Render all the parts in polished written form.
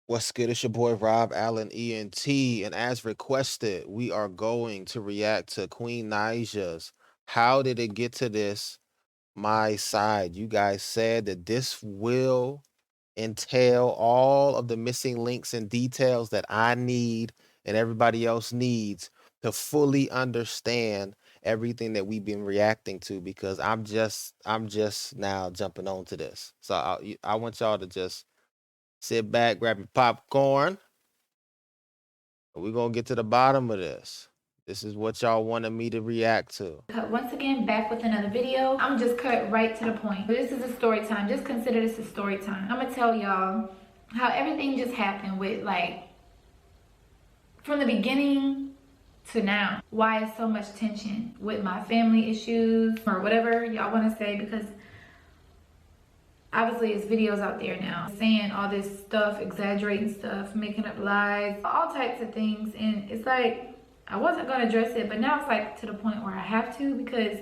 What's good? It's your boy Rob Allen ENT, and as requested, we are going to react to Queen Naija's "How Did It Get to This?" My side. You guys said that this will entail all of the missing links and details that I need and everybody else needs to fully understand everything that we've been reacting to because I'm just now jumping onto this. So I want y'all to just sit back, grab your popcorn. We're gonna get to the bottom of this. This is what y'all wanted me to react to. Once again, back with another video. I'm just cut right to the point. This is a story time. Just consider this a story time. I'm gonna tell y'all how everything just happened with, like, from the beginning to now. Why is so much tension with my family issues or whatever y'all want to say, because obviously it's videos out there now saying all this stuff, exaggerating stuff, making up lies, all types of things, and it's like I wasn't gonna address it, but now it's like to the point where I have to, because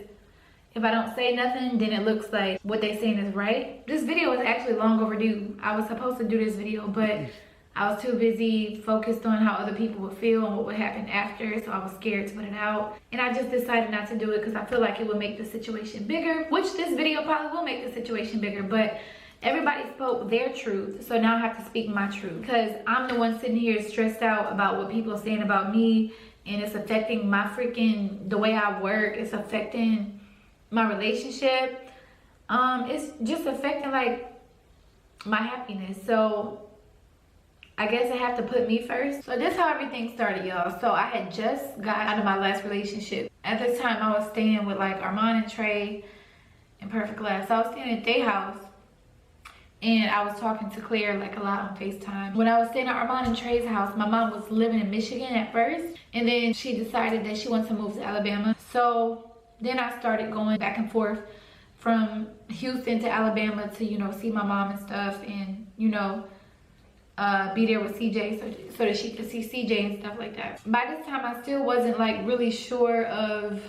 if I don't say nothing, then it looks like what they're saying is right. This video is actually long overdue. I was supposed to do this video, but I was too busy focused on how other people would feel and what would happen after, so I was scared to put it out. And I just decided not to do it because I feel like it would make the situation bigger, which this video probably will make the situation bigger, but everybody spoke their truth, so now I have to speak my truth, because I'm the one sitting here stressed out about what people are saying about me, and it's affecting my the way I work. It's affecting my relationship. It's just affecting, like, my happiness. So I guess I have to put me first. So this is how everything started, y'all. So I had just got out of my last relationship. At this time, I was staying with, like, Armand and Trey and Perfect Last. So I was staying at their house, and I was talking to Claire, like, a lot on FaceTime. When I was staying at Armand and Trey's house, my mom was living in Michigan at first, and then she decided that she wants to move to Alabama. So then I started going back and forth from Houston to Alabama to, you know, see my mom and stuff, and, you know, be there with CJ so that she could see CJ and stuff like that. By this time, I still wasn't, like, really sure of,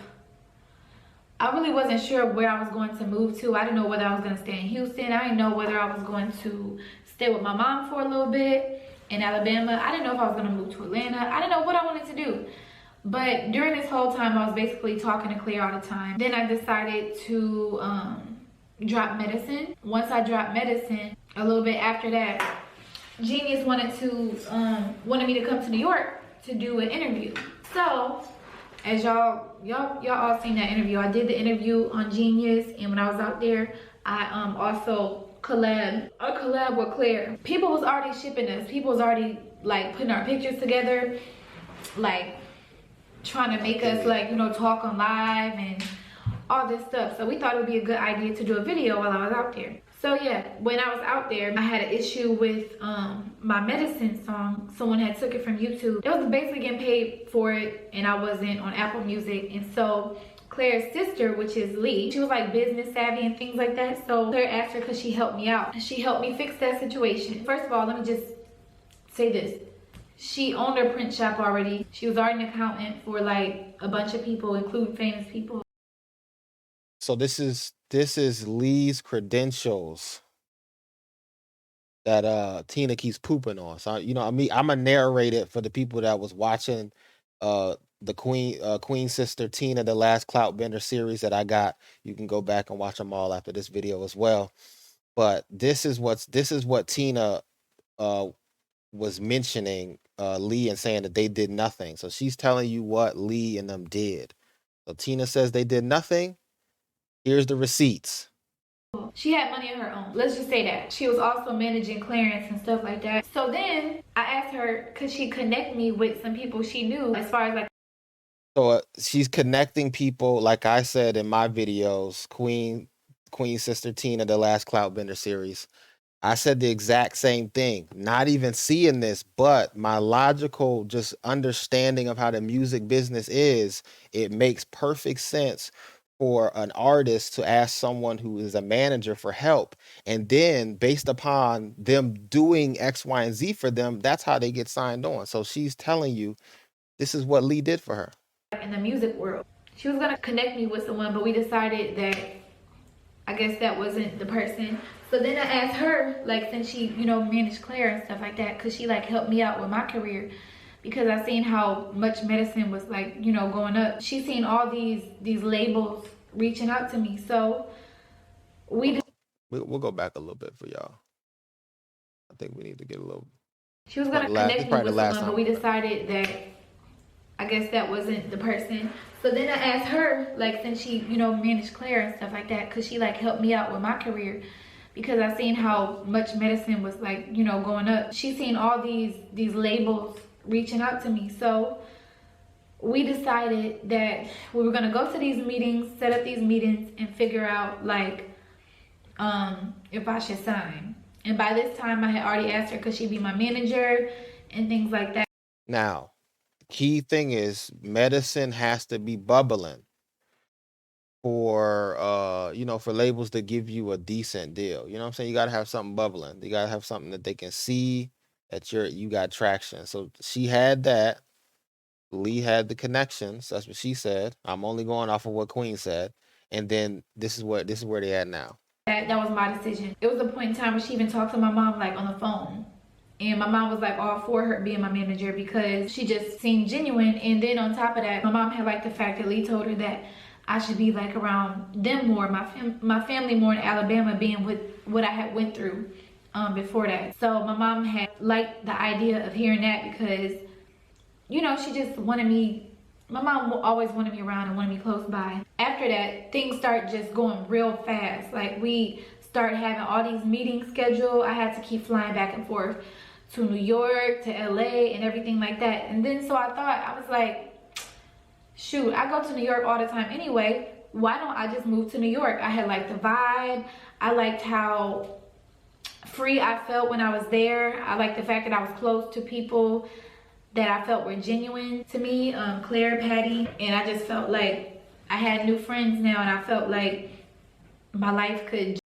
I really wasn't sure where I was going to move to. I didn't know whether I was going to stay in Houston. I didn't know whether I was going to stay with my mom for a little bit in Alabama. I didn't know if I was going to move to Atlanta. I didn't know what I wanted to do. But during this whole time, I was basically talking to Claire all the time. Then I decided to drop medicine. Once I dropped medicine, a little bit after that, Genius wanted me to come to New York to do an interview. So as y'all all seen that interview, I did the interview on Genius, and when I was out there, I also collab with Claire. People was already shipping us. People was already, like, putting our pictures together, like trying to make us, like, you know, talk on live and all this stuff. So we thought it would be a good idea to do a video while I was out there. So yeah, when I was out there, I had an issue with my medicine song. Someone had took it from YouTube. It was basically getting paid for it, and I wasn't on Apple Music. And so Claire's sister, which is Lee, she was, like, business savvy and things like that. So Claire asked her because she helped me out. She helped me fix that situation. First of all, let me just say this. She owned her print shop already. She was already an accountant for, like, a bunch of people, including famous people. So this is Lee's credentials that Tina keeps pooping on. So, you know, I mean, I'm gonna narrate it for the people that was watching the Queen sister Tina, the last Clout Bender series that I got. You can go back and watch them all after this video as well. But this is what Tina was mentioning Lee and saying that they did nothing. So she's telling you what Lee and them did. So Tina says they did nothing. Here's the receipts. She had money of her own. Let's just say that. She was also managing clearance and stuff like that. So then I asked her, could she connect me with some people she knew as far as, like. So she's connecting people, like I said in my videos, Queen sister Tina, the last Clout Bender series. I said the exact same thing, not even seeing this, but my logical just understanding of how the music business is, it makes perfect sense for an artist to ask someone who is a manager for help. And then based upon them doing X, Y, and Z for them, that's how they get signed on. So she's telling you, this is what Lee did for her. In the music world, she was gonna connect me with someone, but we decided that I guess that wasn't the person. So then I asked her, like, since she, you know, managed Claire and stuff like that, could she like help me out with my career? Because I seen how much medicine was like, you know, going up. She seen all these labels reaching out to me. So We'll go back a little bit for y'all. I think we need to get a little. she was This gonna connect me probably the with last someone, but time. we decided that I guess that wasn't the person. So then I asked her, like, since she, you know, managed Claire and stuff like that, could she like help me out with my career? Because I seen how much medicine was like, you know, going up. She seen all these labels reaching out to me. So we decided that we were gonna go to these meetings, set up these meetings, and figure out like if I should sign. And by this time, I had already asked her could she be my manager and things like that. Now, key thing is medicine has to be bubbling for you know, for labels to give you a decent deal. You know what I'm saying? You gotta have something bubbling. You gotta have something that they can see that you got traction. So she had that. Lee had the connections. That's what she said. I'm only going off of what Queen said. And then this is where they at now. That was my decision. It was a point in time where she even talked to my mom like on the phone. And my mom was like all for her being my manager because she just seemed genuine. And then on top of that, my mom had like the fact that Lee told her that I should be like around them more, my family more in Alabama, being with what I had went through before that. So my mom had liked the idea of hearing that because, you know, she just wanted me. My mom always wanted me around and wanted me close by. After that, things start just going real fast. Like we started having all these meetings scheduled. I had to keep flying back and forth to New York, to LA, and everything like that. And then so I thought, I was like, shoot, I go to New York all the time anyway. Why don't I just move to New York? I had liked the vibe. I liked how free I felt when I was there. I liked the fact that I was close to people that I felt were genuine to me, Claire, Patty, and I just felt like I had new friends now, and I felt like my life could.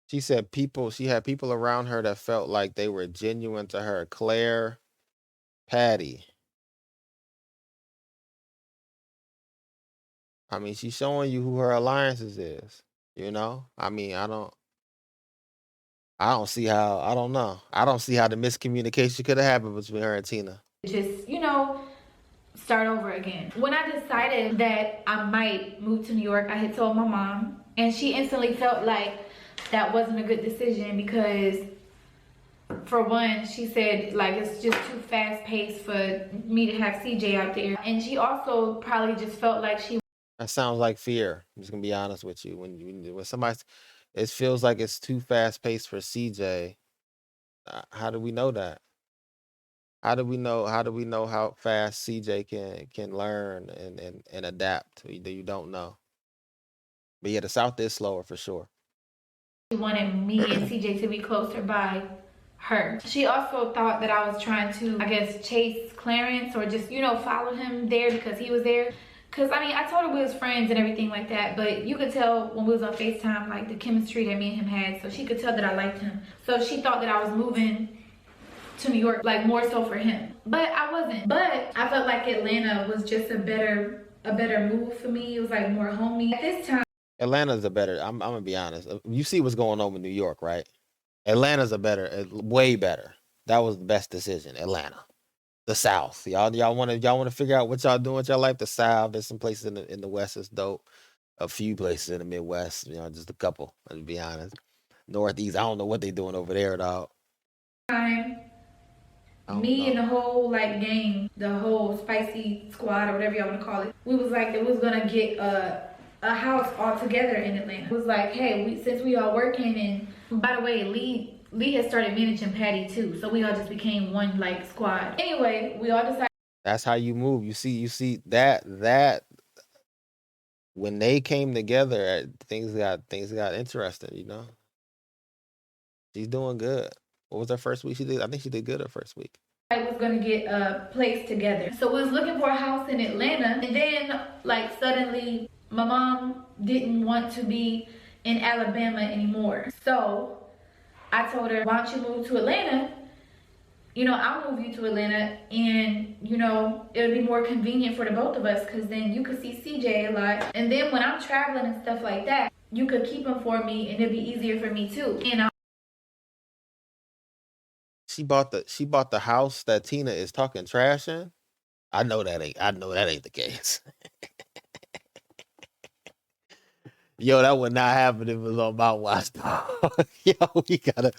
She said she had people around her that felt like they were genuine to her. Claire, Patty. I mean, she's showing you who her alliances is. You know? I mean, I don't see how, I don't know. I don't see how the miscommunication could have happened between her and Tina. Just, you know, start over again. When I decided that I might move to New York, I had told my mom, and she instantly felt like that wasn't a good decision because, for one, she said like it's just too fast paced for me to have CJ out there, and she also probably just felt like she. That sounds like fear. I'm just gonna be honest with you. When somebody, it feels like it's too fast paced for CJ. How do we know that? How do we know? How do we know how fast CJ can learn and adapt? You don't know. But yeah, the South is slower for sure. She wanted me and CJ to be closer by her. She also thought that I was trying to, I guess, chase Clarence or just, you know, follow him there because he was there. Cause I mean, I told her we was friends and everything like that, but you could tell when we was on FaceTime, like the chemistry that me and him had. So she could tell that I liked him. So she thought that I was moving to New York, like more so for him. But I wasn't. But I felt like Atlanta was just a better move for me. It was like more homey. At this time, Atlanta's a better. I'm gonna be honest. You see what's going on with New York, right? Atlanta's a better, way better. That was the best decision. Atlanta, the South. Y'all want to figure out what y'all doing with your life. The South. There's some places in the West that's dope. A few places in the Midwest. You know, just a couple. To be honest. Northeast. I don't know what they doing over there, dog. me and the whole like gang, the whole spicy squad or whatever y'all want to call it, we was like that we was gonna get a house all together in Atlanta. It was like, hey, since we all working, and by the way, Lee has started managing Patty too, so we all just became one like squad. Anyway, we all decided. That's how you move. You see that when they came together, things got interesting. You know, she's doing good. What was her first week? I think she did good her first week. I was gonna get a place together, so we was looking for a house in Atlanta, and then like suddenly my mom didn't want to be in Alabama anymore. So I told her, why don't you move to Atlanta? You know, I'll move you to Atlanta, and you know, it'll be more convenient for the both of us because then you could see CJ a lot. And then when I'm traveling and stuff like that, you could keep them for me and it'd be easier for me too. And She bought the house that Tina is talking trash in. I know that ain't the case. Yo, that would not happen if it was on my watch. Yo, we gotta.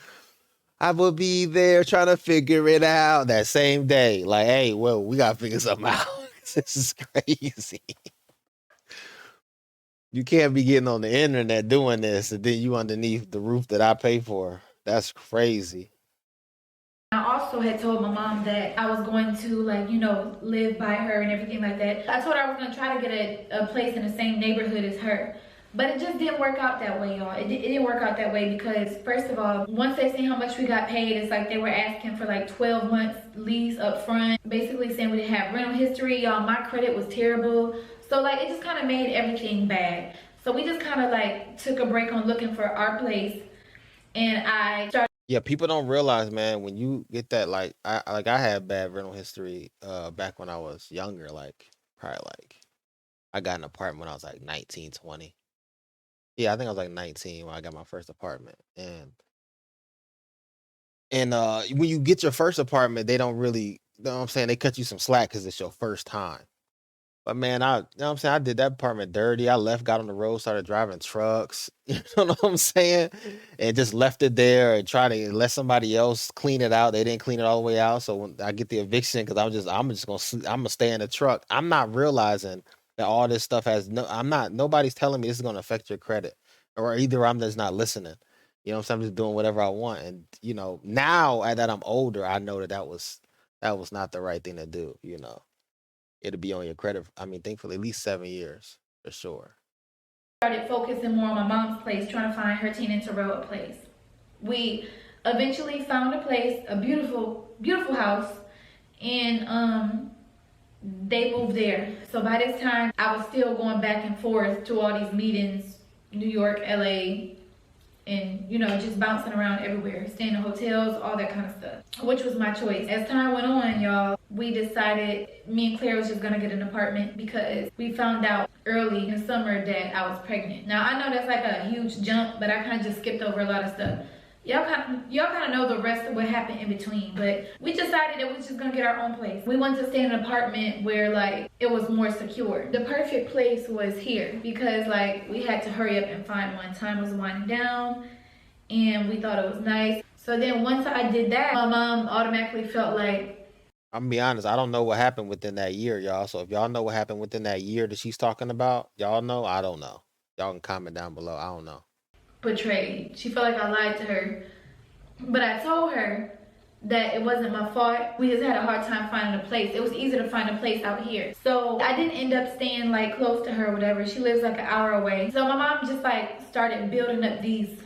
I would be there trying to figure it out that same day. Like, hey, well, we gotta figure something out. This is crazy. You can't be getting on the internet doing this, and then you underneath the roof that I pay for. That's crazy. I also had told my mom that I was going to, like, you know, live by her and everything like that. I told her I was going to try to get a place in the same neighborhood as her. But it just didn't work out that way, y'all. It didn't work out that way because, first of all, once they seen how much we got paid, it's like they were asking for like 12 months lease up front. Basically saying we didn't have rental history, y'all. My credit was terrible. So, like, it just kind of made everything bad. So we just kind of, like, took a break on looking for our place. And I started. Yeah, people don't realize, man, when you get that, like, I had bad rental history back when I was younger, like probably like I got an apartment when I was like 19, 20. Yeah, I think I was like 19 when I got my first apartment. And when you get your first apartment, they don't really, you know what I'm saying, they cut you some slack because it's your first time. But man, you know what I'm saying? I did that apartment dirty. I left, got on the road, started driving trucks. You know what I'm saying? And just left it there and tried to let somebody else clean it out. They didn't clean it all the way out. So when I get the eviction, because I'm just gonna stay in the truck. I'm not realizing that all this stuff nobody's telling me this is gonna affect your credit. Or either I'm just not listening. You know what I'm saying? I'm just doing whatever I want. And now that I'm older, I know that was not the right thing to do, It'll be on your credit. I mean, thankfully, at least 7 years for sure. Started focusing more on my mom's place, trying to find her Tina Terrell a place. We eventually found a place, a beautiful, beautiful house, and they moved there. So by this time, I was still going back and forth to all these meetings, New York, LA, and just bouncing around everywhere, staying in hotels, all that kind of stuff, which was my choice. As time went on, y'all, we decided me and Claire was just gonna get an apartment because we found out early in the summer that I was pregnant. Now I know that's like a huge jump, but I kind of just skipped over a lot of stuff. Y'all kind of know the rest of what happened in between, but we decided that we was just gonna get our own place. We wanted to stay in an apartment where like it was more secure. The perfect place was here because like we had to hurry up and find one. Time was winding down and we thought it was nice. So then once I did that, my mom automatically felt like, I'm gonna be honest. I don't know what happened within that year, y'all. So if y'all know what happened within that year that she's talking about, y'all know. I don't know. Y'all can comment down below. I don't know. betrayed. She felt like I lied to her. But I told her that it wasn't my fault. We just had a hard time finding a place. It was easy to find a place out here. So I didn't end up staying like close to her or whatever. She lives like an hour away. So my mom just like started building up these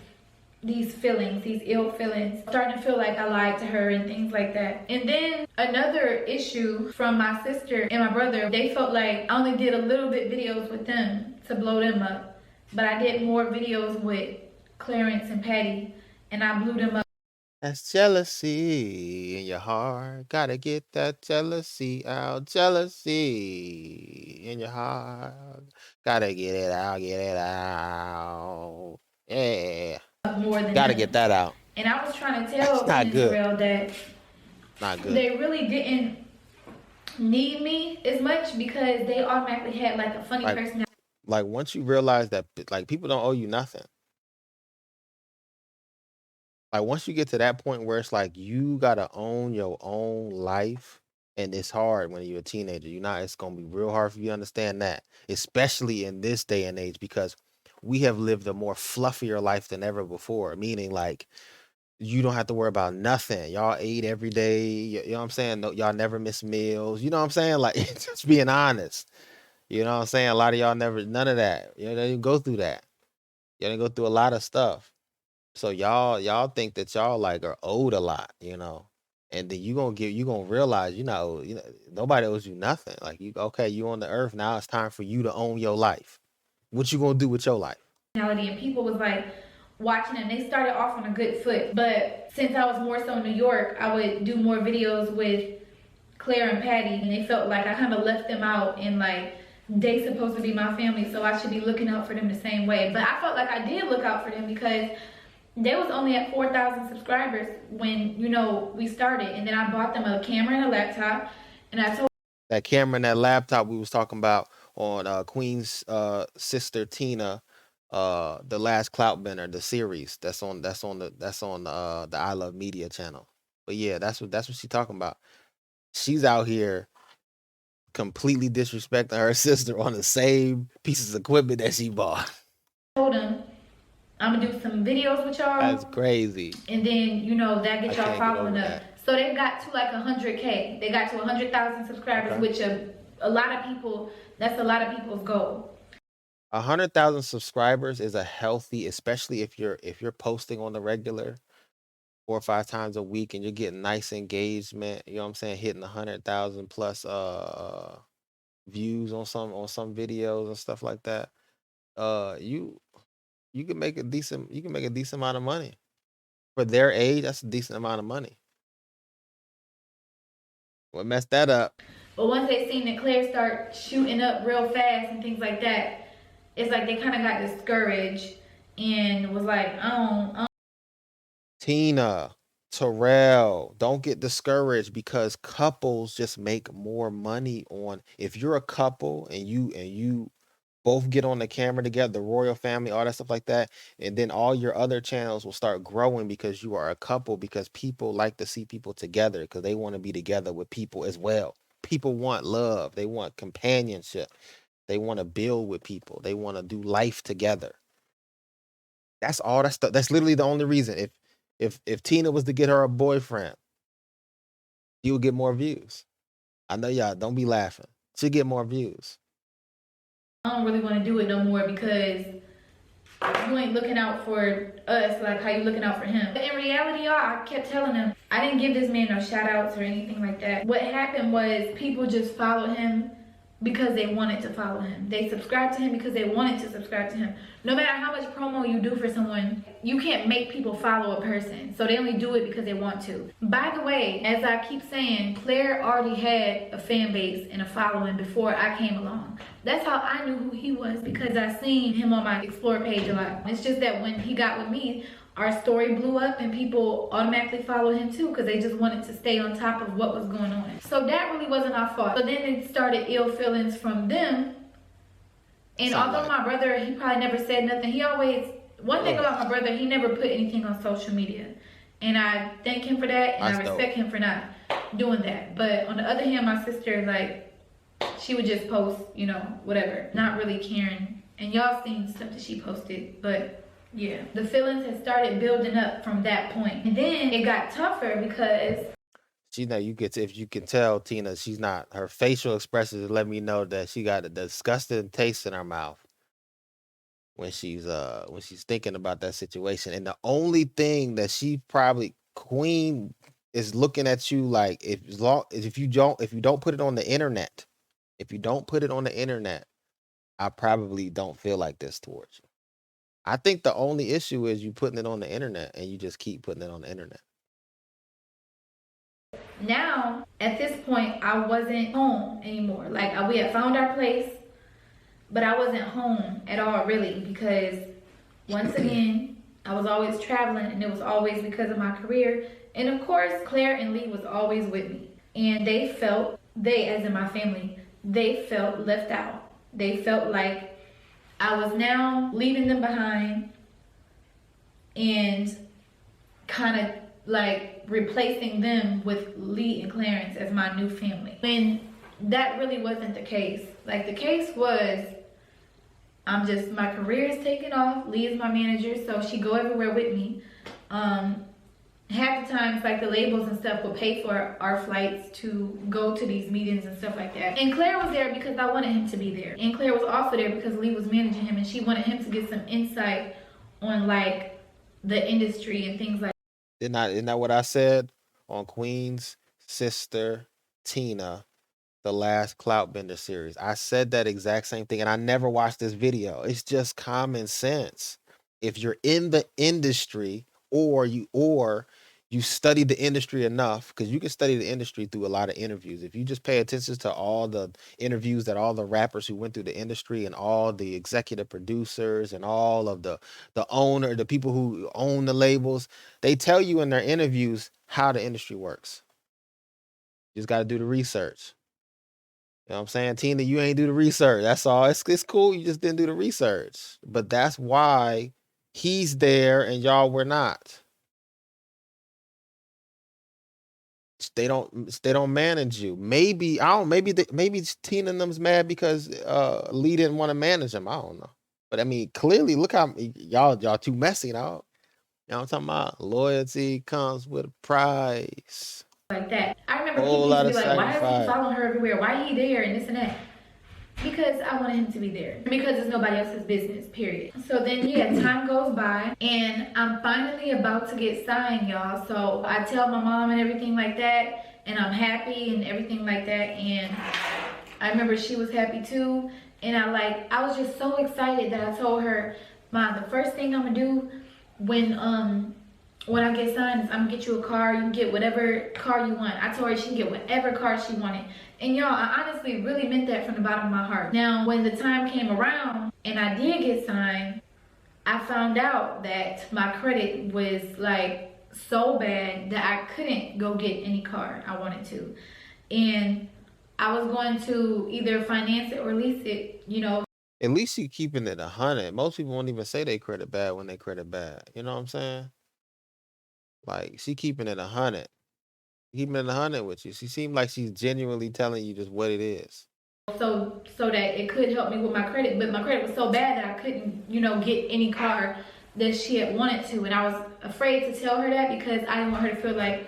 feelings, these ill feelings, starting to feel like I lied to her and things like that. And then another issue from my sister and my brother, they felt like I only did a little bit videos with them to blow them up, but I did more videos with Clarence and Patty and I blew them up. That's jealousy in your heart. Gotta get that jealousy out. Jealousy in your heart. Gotta get it out. Get it out. Yeah. More than Gotta them. get that out. And I was trying to It's tell not Tina good. Terrell that Not good. they really didn't need me as much because they automatically had like a funny Like, personality. like once you realize that like people don't owe you nothing. Like once you get to that point where it's like you gotta own your own life, and it's hard when you're a teenager. It's gonna be real hard for you to understand that, especially in this day and age, because we have lived a more fluffier life than ever before. Meaning, like you don't have to worry about nothing. Y'all ate every day. You know what I'm saying? No, y'all never miss meals. You know what I'm saying? Like just being honest. You know what I'm saying? A lot of y'all never, none of that. They didn't go through that. Y'all didn't go through a lot of stuff. So y'all think that y'all like are owed a lot. And then you gonna realize nobody owes you nothing. Like you on the earth now. It's time for you to own your life. What you gonna do with your life? And people was like watching and they started off on a good foot. But since I was more so in New York, I would do more videos with Claire and Patty and they felt like I kind of left them out and like they supposed to be my family, so I should be looking out for them the same way. But I felt like I did look out for them because they was only at 4,000 subscribers when, you know, we started. And then I bought them a camera and a laptop. And I told That camera and that laptop we was talking about on Queen's sister Tina, the last Cloutbender, the series that's on the I Love Media channel. But yeah, that's what she's talking about. She's out here completely disrespecting her sister on the same pieces of equipment that she bought. them, I'm gonna do some videos with That's y'all. crazy. And then, you know, that I gets y'all can't get following over up. that. So they got to like 100K. They got to 100,000 subscribers, Okay. which a lot of people, that's a lot of people's goal. 100,000 subscribers is a healthy, especially if you're posting on the regular 4 or 5 times a week and you're getting nice engagement. You know what I'm saying? Hitting 100,000 plus views on some videos and stuff like that. You can make a decent amount of money for their age. That's a decent amount of money. What messed that up? But once they seen that Claire start shooting up real fast and things like that, it's like they kind of got discouraged and was like, I don't. Tina, Terrell, don't get discouraged because couples just make more money on if you're a couple and you both get on the camera together, the royal family, all that stuff like that, and then all your other channels will start growing because you are a couple because people like to see people together because they want to be together with people as well. People want love, they want companionship, they want to build with people, they want to do life together. That's all that's literally the only reason. If Tina was to get her a boyfriend, she would get more views. I know y'all don't be laughing. She'd get more views. I don't really want to do it no more because you ain't looking out for us like how you looking out for him. But in reality, y'all, I kept telling him I didn't give this man no shout outs or anything like that. What happened was people just followed him because they wanted to follow him. They subscribed to him because they wanted to subscribe to him. No matter how much promo you do for someone, you can't make people follow a person. So they only do it because they want to. By the way, as I keep saying, Claire already had a fan base and a following before I came along. That's how I knew who he was because I seen him on my Explore page a lot. It's just that when he got with me, our story blew up and people automatically followed him too because they just wanted to stay on top of what was going on. So that really wasn't our fault. But then it started ill feelings from them. And although my brother, he probably never said nothing. He always, one thing about my brother, he never put anything on social media. And I thank him for that and I respect him for not doing that. But on the other hand, my sister, like, she would just post, you know, whatever, not really caring. And y'all seen stuff that she posted, but yeah, the feelings had started building up from that point. And then it got tougher because If you can tell Tina, she's not her facial expressions let me know that she got a disgusting taste in her mouth when she's thinking about that situation. And the only thing that she probably Queen is looking at you like if you don't put it on the internet, if you don't put it on the internet, I probably don't feel like this towards you. I think the only issue is you putting it on the internet and you just keep putting it on the internet. now at this point I wasn't home anymore. Like we had found our place, but I wasn't home at all really because once again I was always traveling and it was always because of my career. And of course Claire and Lee was always with me. And they as in my family, they felt left out. They felt like I was now leaving them behind and kind of like replacing them with Lee and Clarence as my new family. When that really wasn't the case. Like the case was my career is taking off. Lee is my manager, so she go everywhere with me. Half the times like the labels and stuff would pay for our flights to go to these meetings and stuff like that. And Claire was there because I wanted him to be there. And Claire was also there because Lee was managing him and she wanted him to get some insight on like the industry and things like that. Isn't that what I said on Queen's sister Tina, the last Cloutbender series? I said that exact same thing and I never watched this video. It's just common sense. If you're in the industry or You study the industry enough because you can study the industry through a lot of interviews. If you just pay attention to all the interviews that all the rappers who went through the industry and all the executive producers and all of the people who own the labels, they tell you in their interviews how the industry works. You just got to do the research. You know what I'm saying? Tina, you ain't do the research. That's all. It's cool. You just didn't do the research. But that's why he's there and y'all were not. They don't manage you. Maybe I don't. Maybe Tina and them's mad because Lee didn't want to manage him. I don't know. But I mean, clearly, look how y'all too messy now. You know what I'm talking about? Loyalty comes with a price. like that. I remember people Whole used lot to be of like, why is he sacrifice. following her everywhere? Why he there and this and that? Because I wanted him to be there. Because it's nobody else's business, period. So then, yeah, time goes by, and I'm finally about to get signed, y'all. So I tell my mom and everything like that, and I'm happy and everything like that. And I remember she was happy too. And I was just so excited that I told her, Mom, the first thing I'm gonna do when I get signed is I'm gonna get you a car. You can get whatever car you want. I told her she can get whatever car she wanted. And y'all, I honestly really meant that from the bottom of my heart. Now, when the time came around and I did get signed, I found out that my credit was like so bad that I couldn't go get any car I wanted to. And I was going to either finance it or lease it, At least you keeping it 100. Most people won't even say they credit bad when they credit bad. You know what I'm saying? Like she keeping it 100. Keeping it 100 with you. She seemed like she's genuinely telling you just what it is. so that it could help me with my credit. But my credit was so bad that I couldn't, get any car that she had wanted to. And I was afraid to tell her that because I didn't want her to feel like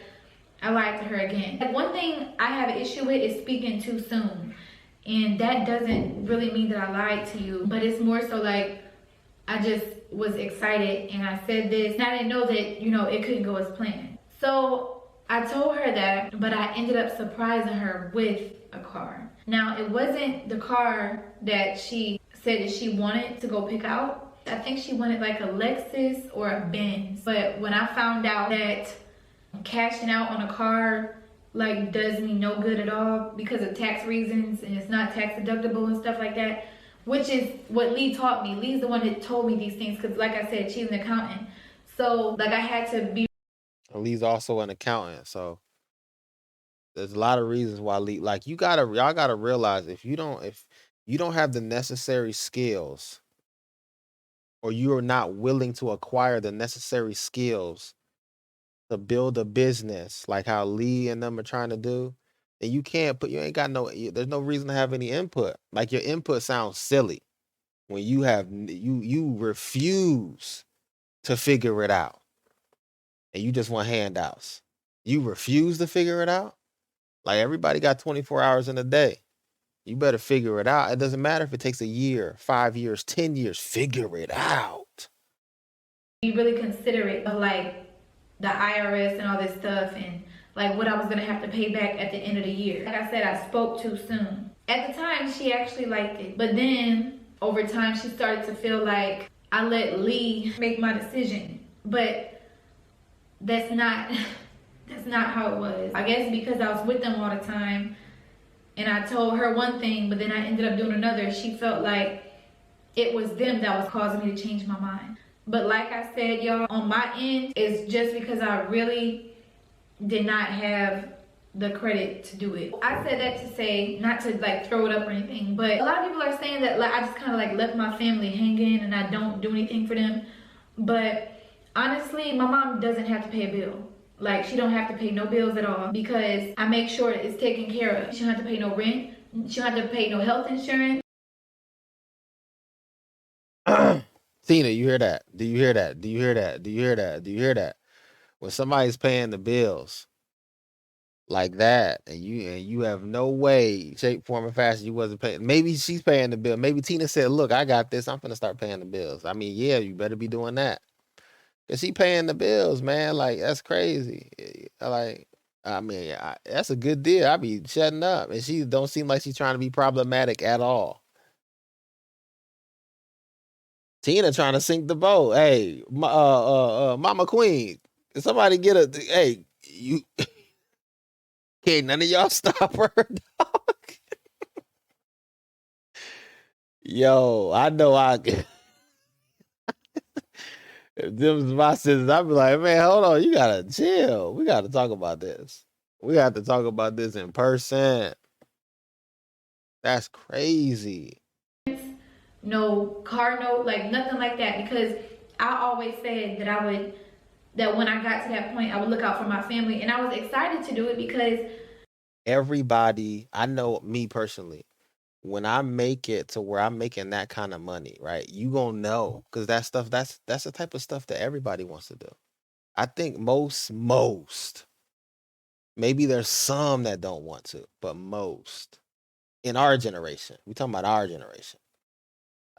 I lied to her again. Like, one thing I have an issue with is speaking too soon. And that doesn't really mean that I lied to you, but it's more so like I just was excited and I said this and I didn't know that, it couldn't go as planned. So I told her that, but I ended up surprising her with a car. Now, it wasn't the car that she said that she wanted to go pick out. I think she wanted like a Lexus or a Benz. But when I found out that cashing out on a car like does me no good at all because of tax reasons and it's not tax deductible and stuff like that, which is what Lee taught me. Lee's the one that told me these things because, like I said, she's an accountant. So like I had to be. Lee's also an accountant, so there's a lot of reasons why Lee. Like y'all gotta realize if you don't have the necessary skills, or you are not willing to acquire the necessary skills to build a business like how Lee and them are trying to do, then you ain't got there's no reason to have any input. Like your input sounds silly when you refuse to figure it out and you just want handouts. You refuse to figure it out. Like everybody got 24 hours in a day. You better figure it out. It doesn't matter if it takes a year, 5 years, 10 years. Figure it out. Be really considerate of like the IRS and all this stuff and like what I was gonna have to pay back at the end of the year. Like I said, I spoke too soon. At the time, she actually liked it, but then over time, she started to feel like I let Lee make my decision. But that's not that's not how it was. I guess because I was with them all the time and I told her one thing, but then I ended up doing another. She felt like it was them that was causing me to change my mind. But like I said, y'all, on my end, it's just because I really did not have the credit to do it. I said that to say, not to like throw it up or anything, but a lot of people are saying that like I just kind of like left my family hanging and I don't do anything for them. But honestly, my mom doesn't have to pay a bill. Like she don't have to pay no bills at all because I make sure it's taken care of. She don't have to pay no rent. She don't have to pay no health insurance. Tina, you hear that? Do you hear that? Do you hear that? Do you hear that? Do you hear that? When somebody's paying the bills like that, and you have no way, shape, form, or fashion you wasn't paying. Maybe she's paying the bill. Maybe Tina said, "Look, I got this. I'm gonna start paying the bills." I mean, yeah, you better be doing that. Cause she paying the bills, man. Like that's crazy. Like, I mean, that's a good deal. I be shutting up, and she don't seem like she's trying to be problematic at all. Tina trying to sink the boat. Hey, Mama Queen. Somebody get a hey, you can't none of y'all stop her, dog. Yo, I know I if them was my sisters, I'd be like, man, hold on, you gotta chill. We gotta talk about this. We have to talk about this in person. That's crazy. no car note, like nothing like that. Because I always said that that when I got to that point, I would look out for my family. And I was excited to do it because Everybody, I know me personally, when I make it to where I'm making that kind of money, right? You gonna know because that stuff that's the type of stuff that everybody wants to do. I think most maybe there's some that don't want to, but most in our generation, we talking about our generation.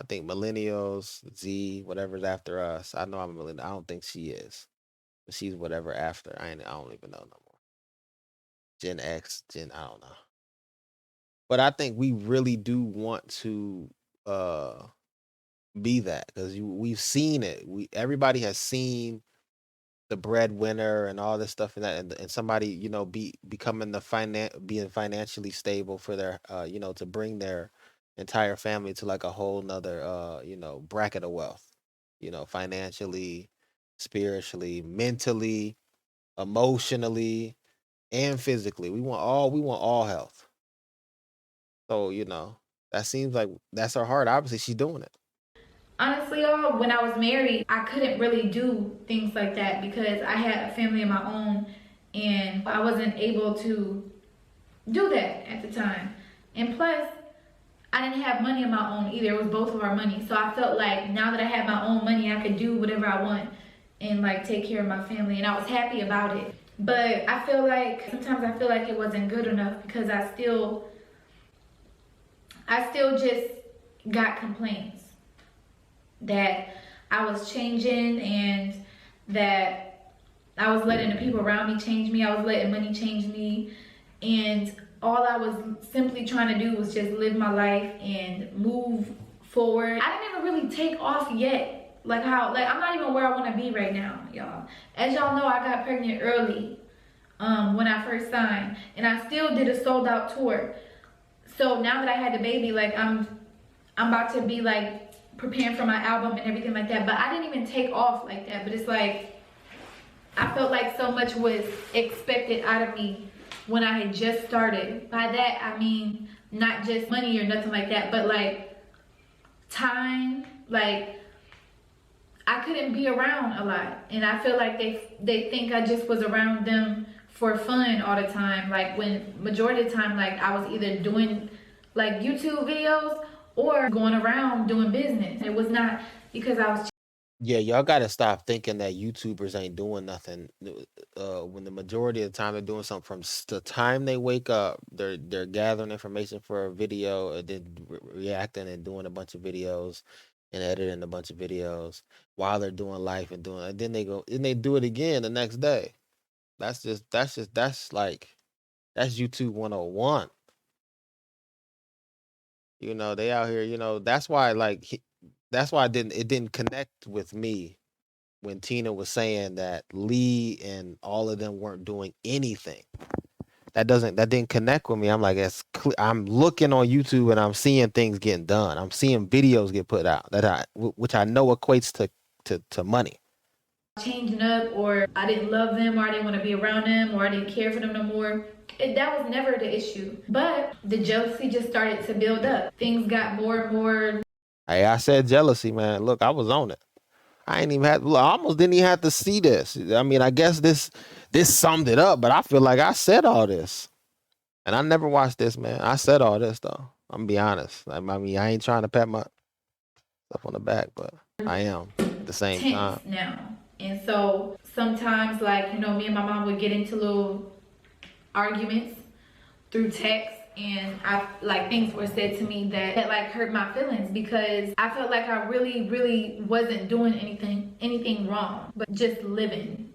I think millennials, Z, whatever's after us. I know I'm a millennial. I don't think she is, but she's whatever after. I don't even know no more. Gen X, Gen I don't know. But I think we really do want to uh be that because we've seen it. We everybody has seen the breadwinner and all this stuff and that and somebody becoming being financially stable for their to bring their entire family to like a whole nother bracket of wealth, financially, spiritually, mentally, emotionally, and physically. We want all health. So that seems like that's her heart. Obviously she's doing it. honestly, y'all, when I was married, I couldn't really do things like that because I had a family of my own and I wasn't able to do that at the time. And plus, I didn't have money of my own either. It was both of our money. So I felt like now that I had my own money, I could do whatever I want and like take care of my family. And I was happy about it. But I feel like sometimes I feel like it wasn't good enough because I still just got complaints that I was changing and that I was letting the people around me change me. I was letting money change me. And all I was simply trying to do was just live my life and move forward. I didn't even really take off yet. Like I'm not even where I want to be right now, y'all. As y'all know, I got pregnant early when I first signed. And I still did a sold out tour. So now that I had the baby, like I'm about to be like preparing for my album and everything like that. But I didn't even take off like that. But it's like I felt like so much was expected out of me when I had just started. By that I mean not just money or nothing like that, but like time. Like I couldn't be around a lot, and I feel like they think I just was around them for fun all the time. Like when majority of the time, like I was either doing like YouTube videos or going around doing business. It was not because I was. Yeah, y'all gotta stop thinking that YouTubers ain't doing nothing. When the majority of the time they're doing something from the time they wake up, they're gathering information for a video, and then reacting and doing a bunch of videos, and editing a bunch of videos while they're doing life and doing. And then they go and they do it again the next day. That's YouTube 101. They out here. That's why that's why it didn't connect with me when Tina was saying that Lee and all of them weren't doing anything. That didn't connect with me. I'm like, I'm looking on YouTube and I'm seeing things getting done. I'm seeing videos get put out which I know equates to money. Changing up, or I didn't love them, or I didn't want to be around them, or I didn't care for them no more. That was never the issue. But the jealousy just started to build up. Things got more and more. Hey, I said jealousy, man. Look, I was on it. I ain't even had. Look, I almost didn't even have to see this. I mean, I guess this summed it up, but I feel like I said all this, and I never watched this, man. I said all this though. I'm gonna be honest. I mean, I ain't trying to pat myself on the back, but I am at the same Tense time. now. And so sometimes, like, me and my mom would get into little arguments through text, and I like things were said to me that like hurt my feelings because I felt like I really wasn't doing anything wrong, but just living,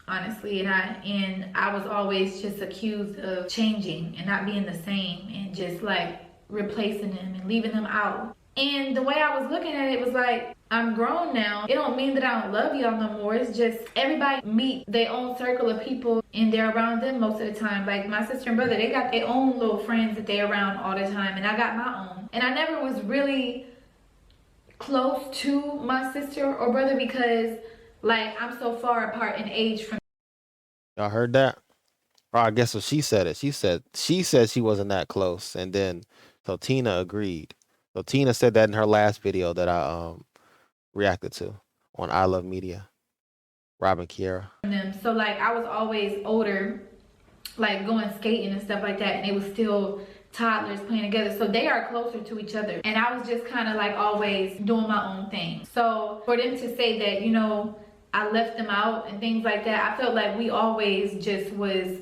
honestly. And I was always just accused of changing and not being the same and just like replacing them and leaving them out. And the way I was looking at it was like, I'm grown now. It don't mean that I don't love y'all no more. It's just everybody meet their own circle of people and they're around them most of the time. Like my sister and brother, they got their own little friends that they're around all the time, and I got my own. And I never was really close to my sister or brother because like I'm so far apart in age from. Y'all heard that? Or I guess what she said it. She said she wasn't that close, and then so Tina agreed. So Tina said that in her last video that I reacted to on I Love Media. Robin Kiera. Them. So like I was always older, like going skating and stuff like that, and they was still toddlers playing together, so they are closer to each other, and I was just kind of like always doing my own thing. So for them to say that, you know, I left them out and things like that, I felt like we always just was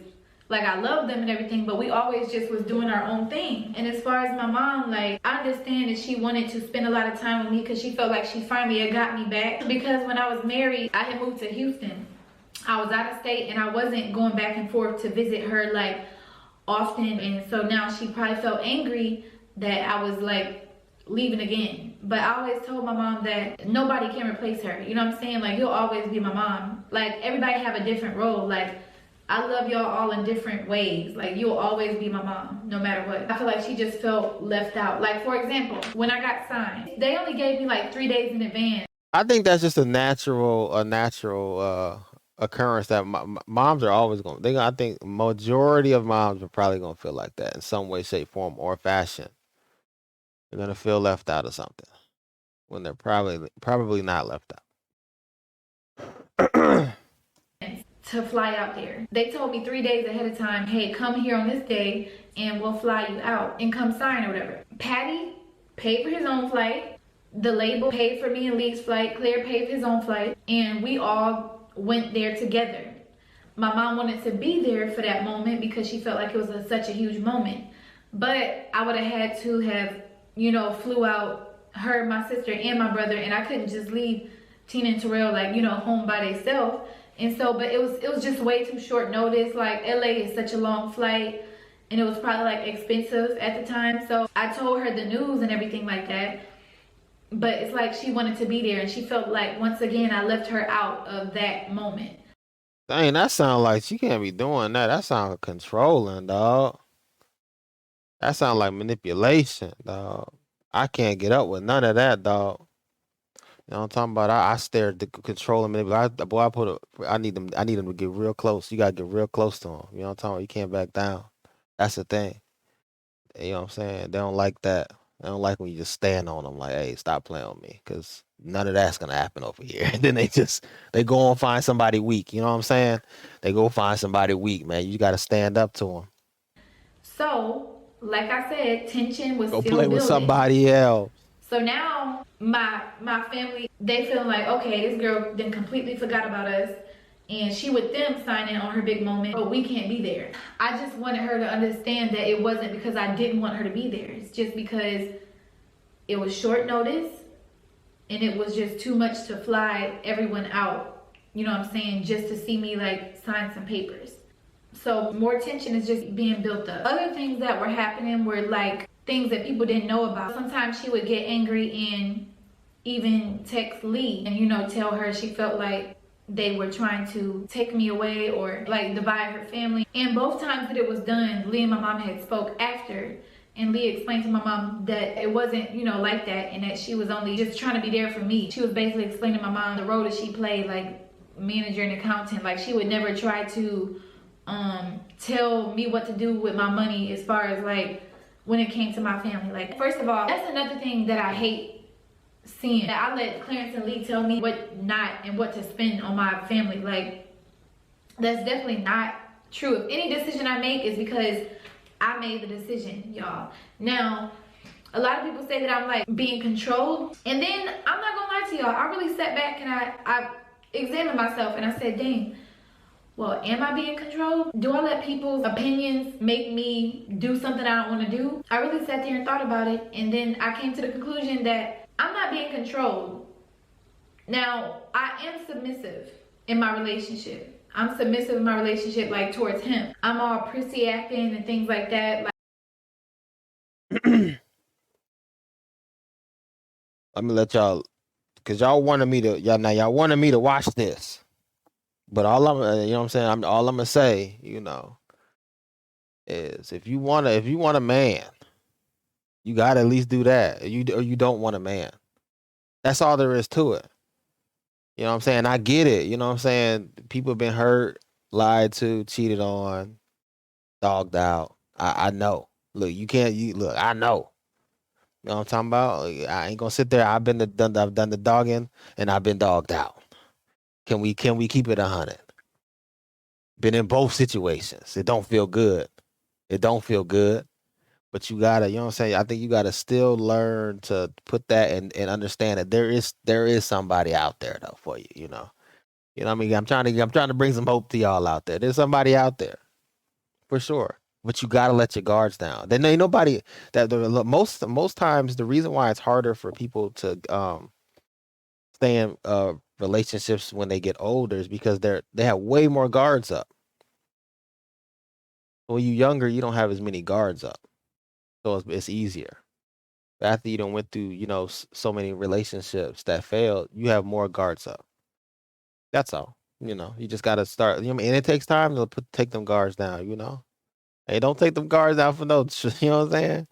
like, I love them and everything, but we always just was doing our own thing. And as far as my mom, like I understand that she wanted to spend a lot of time with me because she felt like she finally had got me back, because when I was married I had moved to Houston. I was out of state and I wasn't going back and forth to visit her like often, and so now she probably felt angry that I was like leaving again. But I always told my mom that nobody can replace her, you know what I'm saying? Like you'll always be my mom. Like everybody have a different role. Like I love y'all all in different ways. Like you'll always be my mom no matter what. I feel like she just felt left out. Like for example, when I got signed, they only gave me like 3 days in advance. I think that's just a natural occurrence that moms are always going. I think majority of moms are probably going to feel like that in some way, shape, form, or fashion. They're going to feel left out of something when they're probably not left out. To fly out there. They told me 3 days ahead of time, hey, come here on this day and we'll fly you out and come sign or whatever. Patty paid for his own flight. The label paid for me and Lee's flight. Claire paid for his own flight. And we all went there together. My mom wanted to be there for that moment because she felt like it was such a huge moment. But I would have had to have, you know, flew out her, my sister, and my brother, and I couldn't just leave Tina and Terrell, like, you know, home by themselves. And so, but it was just way too short notice. Like LA is such a long flight and it was probably like expensive at the time. So I told her the news and everything like that. But it's like she wanted to be there and she felt like once again I left her out of that moment. Dang, that sound like she can't be doing that. That sound controlling, dog. That sound like manipulation, dog. I can't get up with none of that, dog. You know what I'm talking about? I stare to control him. I need them. I need them to get real close. You gotta get real close to him. You know what I'm talking about? You can't back down. That's the thing. You know what I'm saying? They don't like that. They don't like when you just stand on them like, hey, stop playing on me, because none of that's gonna happen over here. And then they go and find somebody weak. You know what I'm saying? They go find somebody weak, man. You gotta stand up to them. So, like I said, tension was Go still play with building. somebody else. So now my family, they feel like, okay, this girl then completely forgot about us and she with them signing on her big moment, but we can't be there. I just wanted her to understand that it wasn't because I didn't want her to be there. It's just because it was short notice and it was just too much to fly everyone out, you know what I'm saying, just to see me like sign some papers. So more tension is just being built up. Other things that were happening were like things that people didn't know about. Sometimes she would get angry and even text Lee and, you know, tell her she felt like they were trying to take me away or like divide her family. And both times that it was done, Lee and my mom had spoke after, and Lee explained to my mom that it wasn't, you know, like that, and that she was only just trying to be there for me. She was basically explaining to my mom the role that she played, like manager and accountant. Like she would never try to tell me what to do with my money as far as like when it came to my family. Like, first of all, that's another thing that I hate seeing. I let Clarence and Lee tell me what not and what to spend on my family. Like, that's definitely not true. If any decision I make is because I made the decision, y'all. Now, a lot of people say that I'm like being controlled, and then I'm not gonna lie to y'all, I really sat back and I examined myself and I said, dang, well, am I being controlled? Do I let people's opinions make me do something I don't want to do? I really sat there and thought about it, and then I came to the conclusion that I'm not being controlled. Now, I am submissive in my relationship. I'm submissive in my relationship, like towards him. I'm all prissy acting and things like that. Let me let y'all because y'all wanted me to y'all wanted me to watch this. But all I'm, you know what I'm saying? All I'm gonna say, is if you want a man, you gotta at least do that. Or you don't want a man. That's all there is to it. You know what I'm saying? I get it. You know what I'm saying? People have been hurt, lied to, cheated on, dogged out. I know. Look, you can't. You look. I know. You know what I'm talking about? Like, I ain't gonna sit there. I've done the dogging, and I've been dogged out. Can we keep it 100? Been in both situations. It don't feel good. It don't feel good. But you gotta, you know what I'm saying? I think you gotta still learn to put that and understand that there is somebody out there though for you, you know. You know what I mean? I'm trying to bring some hope to y'all out there. There's somebody out there for sure. But you gotta let your guards down. Then ain't nobody most times the reason why it's harder for people to stay in relationships when they get older is because they have way more guards up. When you're younger, you don't have as many guards up, so it's easier. After you don't went through, so many relationships that failed, you have more guards up. That's all. You just gotta start. You know, what I mean? And it takes time to take them guards down. Hey, don't take them guards down for no. You know what I'm saying?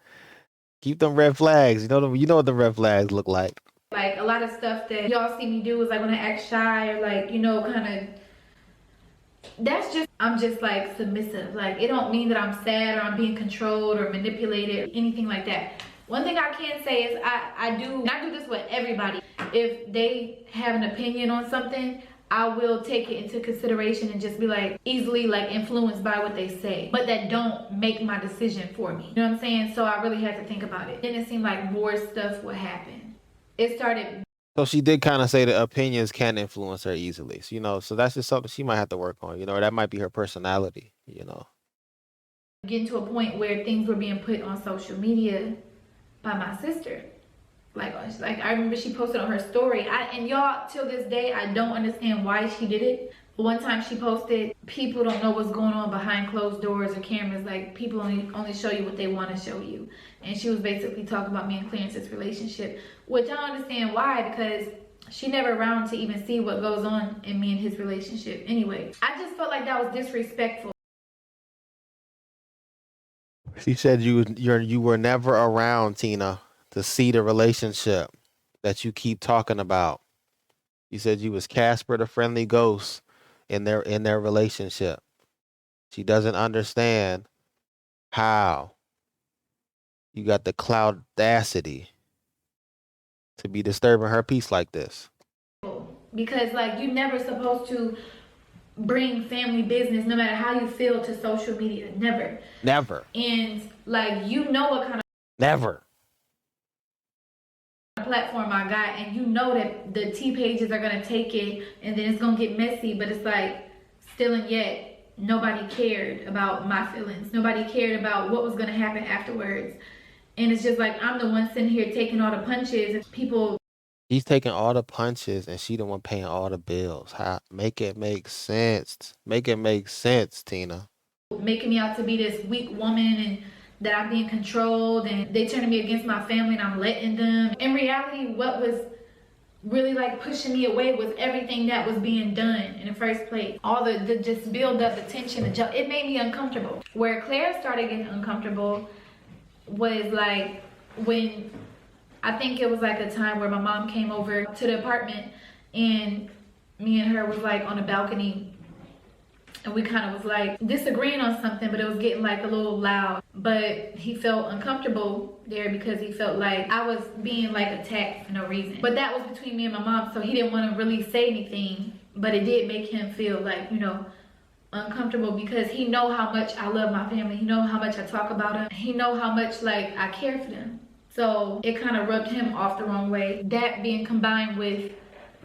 Keep them red flags. You know what the red flags look like. Like a lot of stuff that y'all see me do is like when I act shy or like, kind of, I'm just like submissive. Like it don't mean that I'm sad or I'm being controlled or manipulated or anything like that. One thing I can say is I do this with everybody. If they have an opinion on something, I will take it into consideration and just be like easily like influenced by what they say. But that don't make my decision for me. You know what I'm saying? So I really had to think about it. Then it seemed like more stuff would happen. It started. So she did kind of say that opinions can influence her easily. So that's just something she might have to work on. Or that might be her personality. Getting to a point where things were being put on social media by my sister. Like I remember she posted on her story. And y'all, till this day, I don't understand why she did it. But one time she posted, people don't know what's going on behind closed doors or cameras. Like people only show you what they want to show you. And she was basically talking about me and Clarence's relationship, which I don't understand why, because she never around to even see what goes on in me and his relationship. Anyway, I just felt like that was disrespectful. She said you were never around, Tina, to see the relationship that you keep talking about. You said you was Casper the friendly ghost in their relationship. She doesn't understand how you got the cloud audacity to be disturbing her peace like this. Because like you never supposed to bring family business, no matter how you feel, to social media. Never. Never. And like what kind of Never. platform I got, and that the T pages are gonna take it and then it's gonna get messy, but it's like still and yet nobody cared about my feelings. Nobody cared about what was gonna happen afterwards. And it's just like I'm the one sitting here taking all the punches and people. He's taking all the punches and she the one paying all the bills. Make it make sense. Make it make sense, Tina. Making me out to be this weak woman and that I'm being controlled and they turning me against my family and I'm letting them. In reality, what was really like pushing me away was everything that was being done in the first place. All the just build up, the tension, it made me uncomfortable. Where Claire started getting uncomfortable was like when I think it was like a time where my mom came over to the apartment and me and her was like on the balcony and we kind of was like disagreeing on something, but it was getting like a little loud. But he felt uncomfortable there because he felt like I was being like attacked for no reason. But that was between me and my mom, so he didn't want to really say anything. But it did make him feel like, uncomfortable because he know how much I love my family. He know how much I talk about them. He know how much like I care for them. So it kind of rubbed him off the wrong way. That being combined with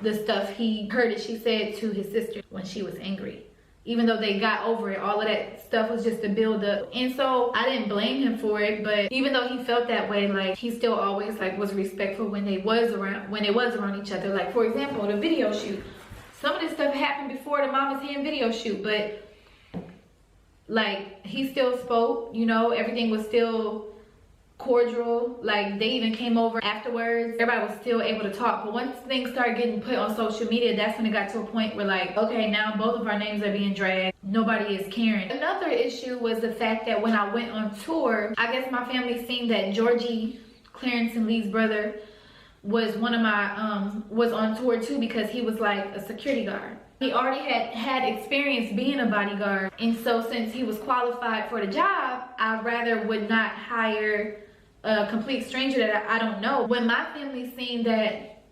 the stuff he heard that she said to his sister when she was angry. Even though they got over it, all of that stuff was just a build up. And so I didn't blame him for it, but even though he felt that way, like he still always like was respectful when they was around each other. Like for example, the video shoot. Some of this stuff happened before the Mama's Hand video shoot, but like he still spoke, everything was still cordial. Like they even came over afterwards. Everybody was still able to talk. But once things started getting put on social media, that's when it got to a point where like, okay, now both of our names are being dragged. Nobody is caring. Another issue was the fact that when I went on tour, I guess my family seen that Georgie, Clarence and Lee's brother, was one of my was on tour too, because he was like a security guard. He already had experience being a bodyguard, and so since he was qualified for the job, I rather would not hire a complete stranger that I don't know. When my family seen that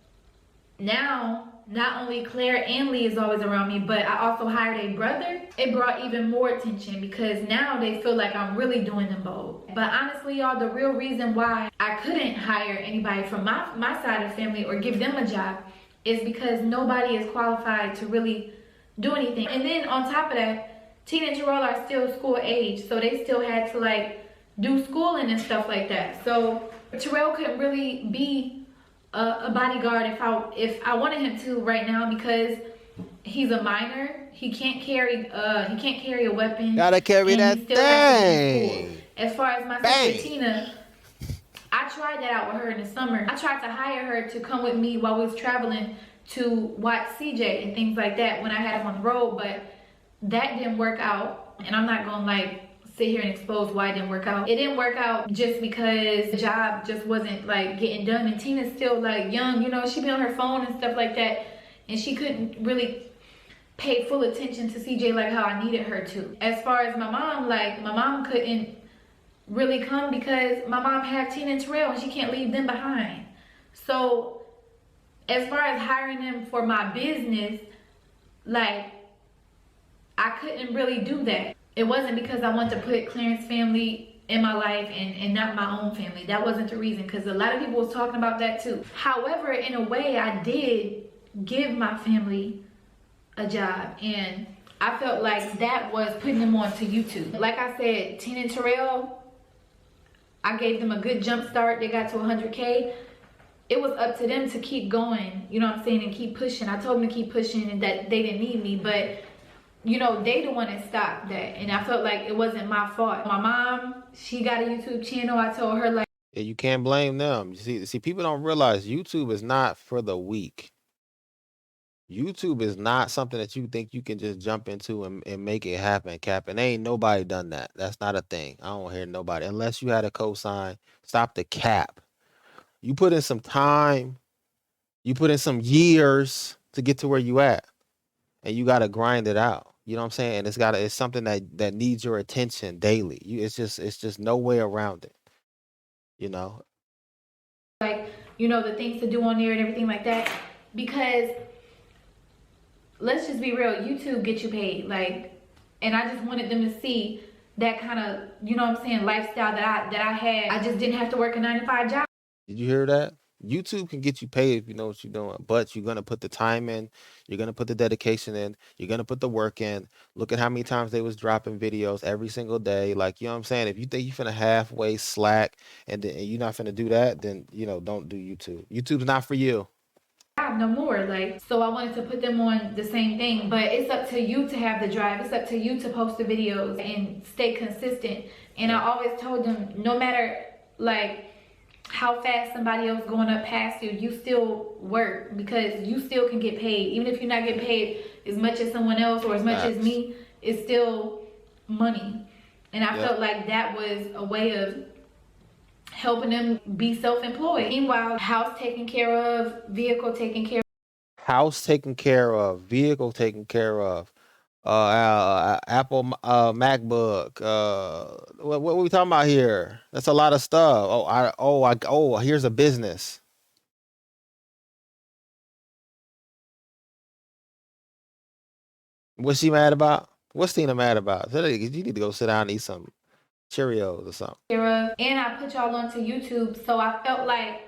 now not only Claire and Lee is always around me, but I also hired a brother, it brought even more attention because now they feel like I'm really doing them both. But honestly, y'all, the real reason why I couldn't hire anybody from my side of the family or give them a job is because nobody is qualified to really do anything. And then on top of that, Tina and Jarrell are still school age, so they still had to like do schooling and stuff like that. So Terrell couldn't really be a bodyguard if I wanted him to right now because he's a minor. He can't carry a weapon. Gotta carry and that he still has to be in school. thing. As far as my Bang. sister Tina, I tried that out with her in the summer. I tried to hire her to come with me while we was traveling to watch CJ and things like that when I had him on the road, but that didn't work out. And I'm not gonna like sit here and expose why it didn't work out. It didn't work out just because the job just wasn't like getting done, and Tina's still like young, you know, she be on her phone and stuff like that, and she couldn't really pay full attention to CJ like how I needed her to. As far as my mom, like my mom couldn't really come because my mom had Tina and Terrell and she can't leave them behind. So as far as hiring them for my business, like I couldn't really do that. It wasn't because I wanted to put Clarence's family in my life and not my own family. That wasn't the reason, because a lot of people was talking about that too. However, in a way, I did give my family a job, and I felt like that was putting them onto YouTube. Like I said, Tina and Terrell, I gave them a good jump start. They got to 100K. It was up to them to keep going, you know what I'm saying, and keep pushing. I told them to keep pushing and that they didn't need me, but you know, they the one that stopped that, and I felt like it wasn't my fault. My mom, she got a YouTube channel. I told her like, Yeah, you can't blame them. You see, people don't realize YouTube is not for the weak. YouTube is not something that you think you can just jump into and make it happen, Cap. And ain't nobody done that. That's not a thing. I don't hear nobody. Unless you had a cosign, stop the cap. You put in some time, you put in some years to get to where you at. And you gotta grind it out. You know what I'm saying? And it's something that needs your attention daily. It's just no way around it. You know? you know, the things to do on there and everything like that, because let's just be real, YouTube gets you paid. Like, and I just wanted them to see that kind of, you know what I'm saying, lifestyle that I had. I just didn't have to work a 9-to-5 job. Did you hear that? YouTube can get you paid if you know what you're doing, but you're gonna put the time in, you're gonna put the dedication in, you're gonna put the work in. Look at how many times they was dropping videos every single day. Like, you know what I'm saying? If you think you're finna halfway slack and you're not finna do that, then you know, don't do YouTube. YouTube's not for you. No more. Like, so I wanted to put them on the same thing, but it's up to you to have the drive. It's up to you to post the videos and stay consistent. And I always told them, no matter like how fast somebody else going up past you, you still work, because you still can get paid. Even if you're not getting paid as much as someone else or as much as me, it's still money. And I felt like that was a way of helping them be self-employed. Meanwhile, house taken care of, vehicle taken care of. House taken care of, vehicle taken care of, Apple MacBook. What are we talking about here? That's a lot of stuff. Here's a business. What's she mad about? What's Tina mad about? You need to go sit down and eat some Cheerios or something. And I put y'all onto YouTube, so I felt like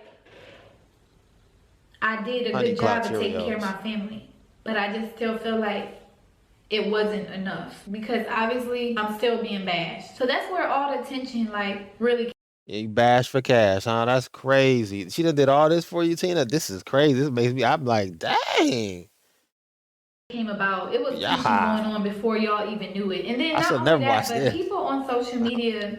I did a good job of taking care of my family. But I just still feel like it wasn't enough, because obviously I'm still being bashed. So that's where all the attention like really. Yeah, you bash for cash, huh? That's crazy. She done did all this for you, Tina. This is crazy. This makes me. I'm like, dang. Came about. It was tension going on before y'all even knew it. And then I not should only never that, watch but this. people on social media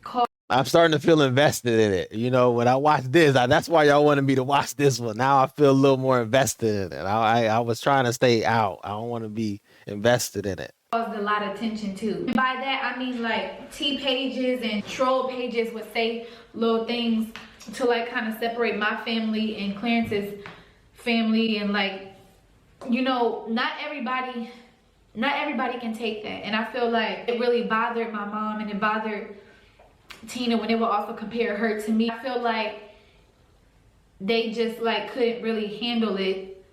call I'm starting to feel invested in it. You know, when I watch this, that's why y'all wanted me to watch this one. Now I feel a little more invested in it. I was trying to stay out. I don't want to be invested in it. Caused a lot of tension too. And by that I mean like T pages and troll pages would say little things to like kind of separate my family and Clarence's family, and like, you know, not everybody can take that. And I feel like it really bothered my mom and it bothered Tina when they would also compare her to me. I feel like they just like couldn't really handle it,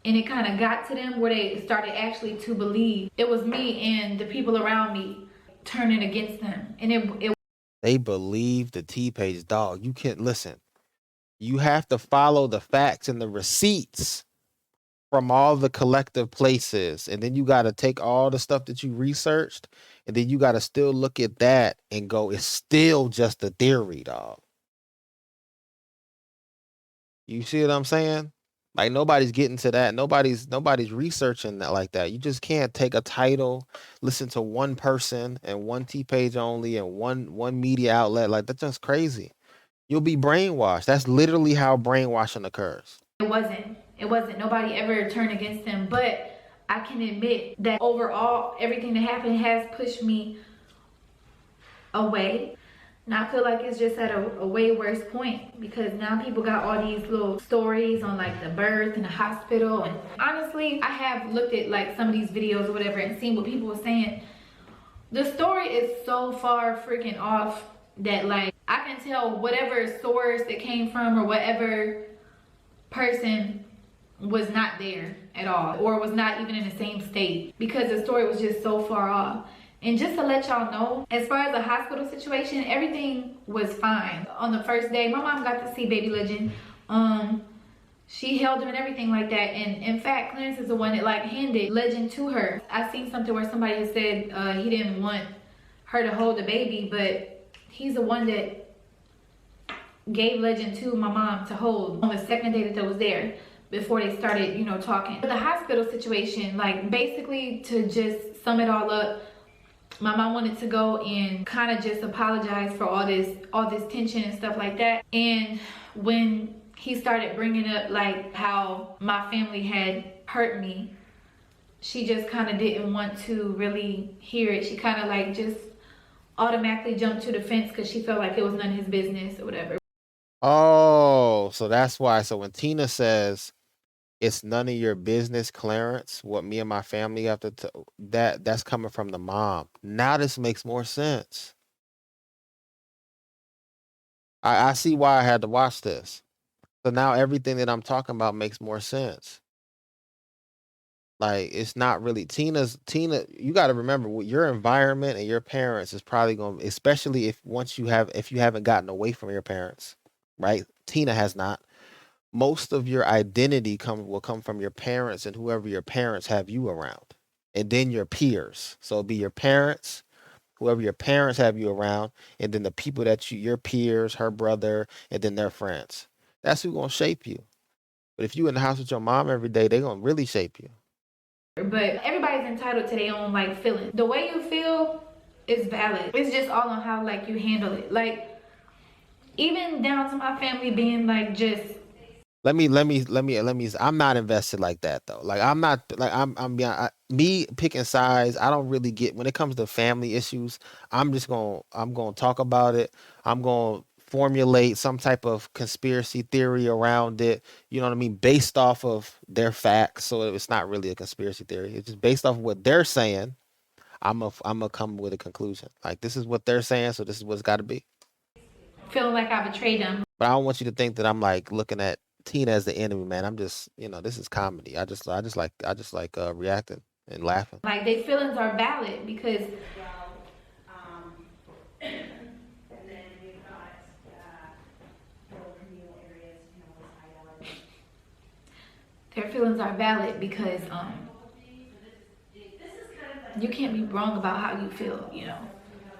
and it kind of got to them where they started actually to believe it was me and the people around me turning against them. And it They believe the T page, dog. You can't listen. You have to follow the facts and the receipts from all the collective places. And then you got to take all the stuff that you researched, and then you got to still look at that and go, it's still just a theory, dog. You see what I'm saying? Like nobody's getting to that. Nobody's researching that like that. You just can't take a title, listen to one person and one T page only and one media outlet. Like that's just crazy. You'll be brainwashed. That's literally how brainwashing occurs. wasn't nobody ever turned against them, but I can admit that overall everything that happened has pushed me away. And I feel like it's just at a way worse point, because now people got all these little stories on like the birth and the hospital. And honestly, I have looked at like some of these videos or whatever and seen what people were saying. The story is so far freaking off that like I can tell whatever source it came from or whatever person was not there at all, or was not even in the same state, because the story was just so far off. And just to let y'all know, as far as the hospital situation, everything was fine. On the first day, my mom got to see baby Legend. She held him and everything like that. And in fact, Clarence is the one that like handed Legend to her. I seen something where somebody had said he didn't want her to hold the baby, but he's the one that gave Legend to my mom to hold on the second day that they was there, before they started, you know, talking. The hospital situation, like basically to just sum it all up, my mom wanted to go and kind of just apologize for all this tension and stuff like that. And when he started bringing up like how my family had hurt me, she just kind of didn't want to really hear it. She kind of like just automatically jumped to the fence because she felt like it was none of his business or whatever. Oh, so that's why. So when Tina says it's none of your business, Clarence, what me and my family have to that's coming from the mom. Now this makes more sense. I see why I had to watch this. So now everything that I'm talking about makes more sense. Like it's not really Tina. You got to remember what your environment and your parents is probably going to, especially if you haven't gotten away from your parents, right? Tina has not. Most of your identity will come from your parents and whoever your parents have you around, and then your peers. So it'll be your parents, whoever your parents have you around, and then the people that your peers, her brother, and then their friends. That's who's gonna shape you. But if you in the house with your mom every day, they're gonna really shape you. But everybody's entitled to their own like feeling. The way you feel is valid. It's just all on how like you handle it. Like even down to my family being like just Let me. I'm not invested like that though. Like I'm not. Like me picking sides. I don't really get when it comes to family issues. I'm gonna talk about it. I'm gonna formulate some type of conspiracy theory around it. You know what I mean? Based off of their facts. So it's not really a conspiracy theory. It's just based off of what they're saying. I'm gonna come with a conclusion. Like this is what they're saying. So this is what's got to be. feeling like I betrayed them. But I don't want you to think that I'm like looking at Tina as the enemy, man. I'm just, this is comedy. I just like reacting and laughing. Like their feelings are valid because their feelings are valid because you can't be wrong about how you feel, you know.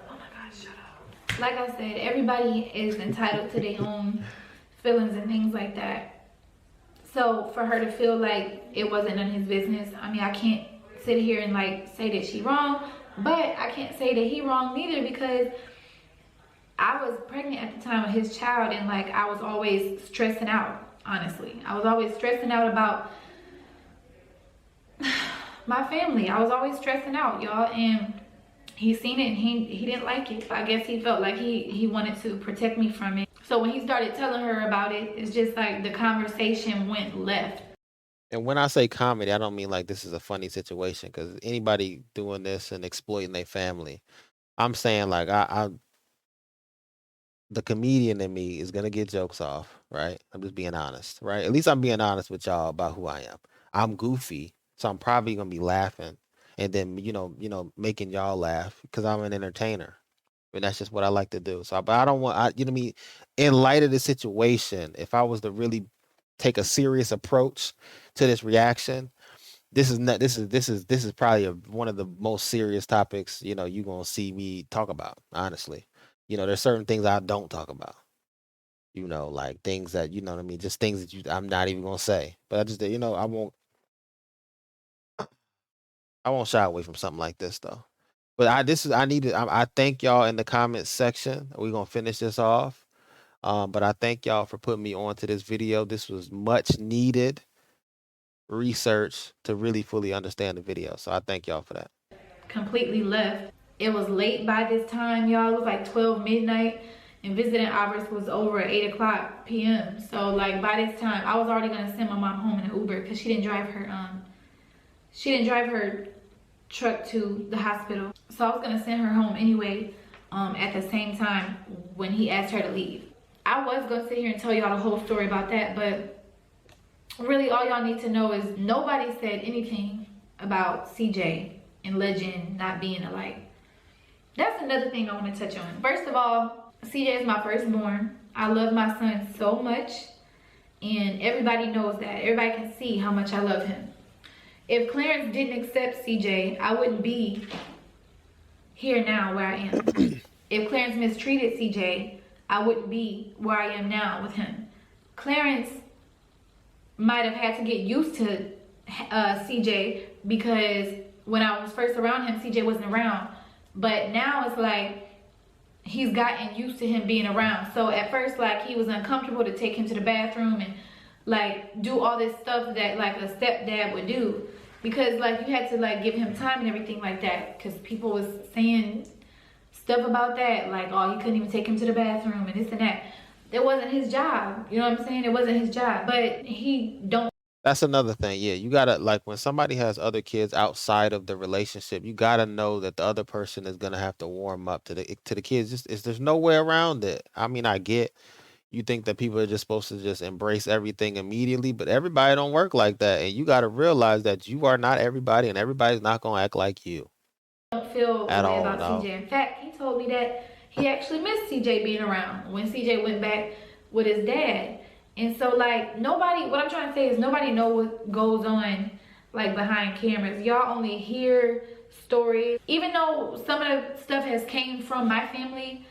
Oh my gosh, shut up. Like I said, everybody is entitled to their own feelings and things like that. So for her to feel like it wasn't none of his business, I mean, I can't sit here and like say that she wrong, but I can't say that he wrong neither, because I was pregnant at the time with his child, and like I was always stressing out. Honestly, I was always stressing out about my family. I was always stressing out, y'all, and he seen it and he didn't like it. I guess he felt like he wanted to protect me from it. So when he started telling her about it, it's just like the conversation went left. And when I say comedy, I don't mean like this is a funny situation because anybody doing this and exploiting their family, I'm saying like the comedian in me is gonna get jokes off, right? I'm just being honest, right? At least I'm being honest with y'all about who I am. I'm goofy, so I'm probably gonna be laughing, and then making y'all laugh because I'm an entertainer. And that's just what I like to do. So, but I don't want, you know what I mean? In light of the situation, if I was to really take a serious approach to this reaction, this is not, this is probably one of the most serious topics, you gonna see me talk about, honestly. There's certain things I don't talk about, like things that, you know what I mean? Just things that I'm not even gonna say. But I just, I won't shy away from something like this though. But I thank y'all in the comments section. We're gonna finish this off. But I thank y'all for putting me onto this video. This was much needed research to really fully understand the video. So I thank y'all for that. Completely left. It was late by this time, y'all. It was like 12 midnight, and visiting hours was over at 8 o'clock p.m. So like by this time, I was already gonna send my mom home in an Uber because she didn't drive her truck to the hospital. So I was gonna send her home anyway. At the same time when he asked her to leave, I was gonna sit here and tell y'all the whole story about that, but really all y'all need to know is nobody said anything about CJ and Legend not being alike. That's another thing I want to touch on. First of all, CJ is my firstborn. I love my son so much, and everybody knows that. Everybody can see how much I love him. If Clarence didn't accept CJ, I wouldn't be here now where I am. If Clarence mistreated CJ, I wouldn't be where I am now with him. Clarence might have had to get used to CJ because when I was first around him, CJ wasn't around. But now it's like he's gotten used to him being around. So at first, like, he was uncomfortable to take him to the bathroom and like do all this stuff that like a stepdad would do, because like you had to like give him time and everything like that, because people was saying stuff about that, like, oh, you couldn't even take him to the bathroom and this and that. It wasn't his job, you know what I'm saying? It wasn't his job. But he don't. That's another thing. Yeah, you gotta, like, when somebody has other kids outside of the relationship, you gotta know that the other person is gonna have to warm up to the kids. There's no way around it. I mean, I get you think that people are just supposed to just embrace everything immediately, but everybody don't work like that, and you gotta realize that you are not everybody, and everybody's not gonna act like you Don't feel a at way all. about No. CJ. In fact, he told me that he actually missed CJ being around when CJ went back with his dad. And so like nobody, what I'm trying to say is nobody know what goes on like behind cameras. Y'all only hear stories. Even though some of the stuff has came from my family,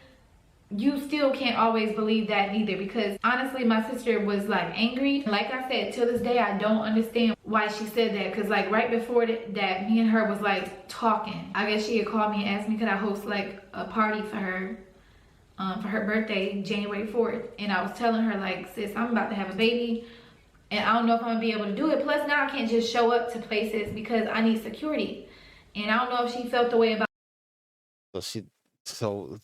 you still can't always believe that neither, because honestly my sister was like angry. Like I said, till this day I don't understand why she said that, because like right before that me and her was like talking. I guess she had called me and asked me could I host like a party for her birthday, January 4th, and I was telling her like, sis, I'm about to have a baby and I don't know if I'm gonna be able to do it. Plus now I can't just show up to places because I need security. And I don't know if she felt the way about. So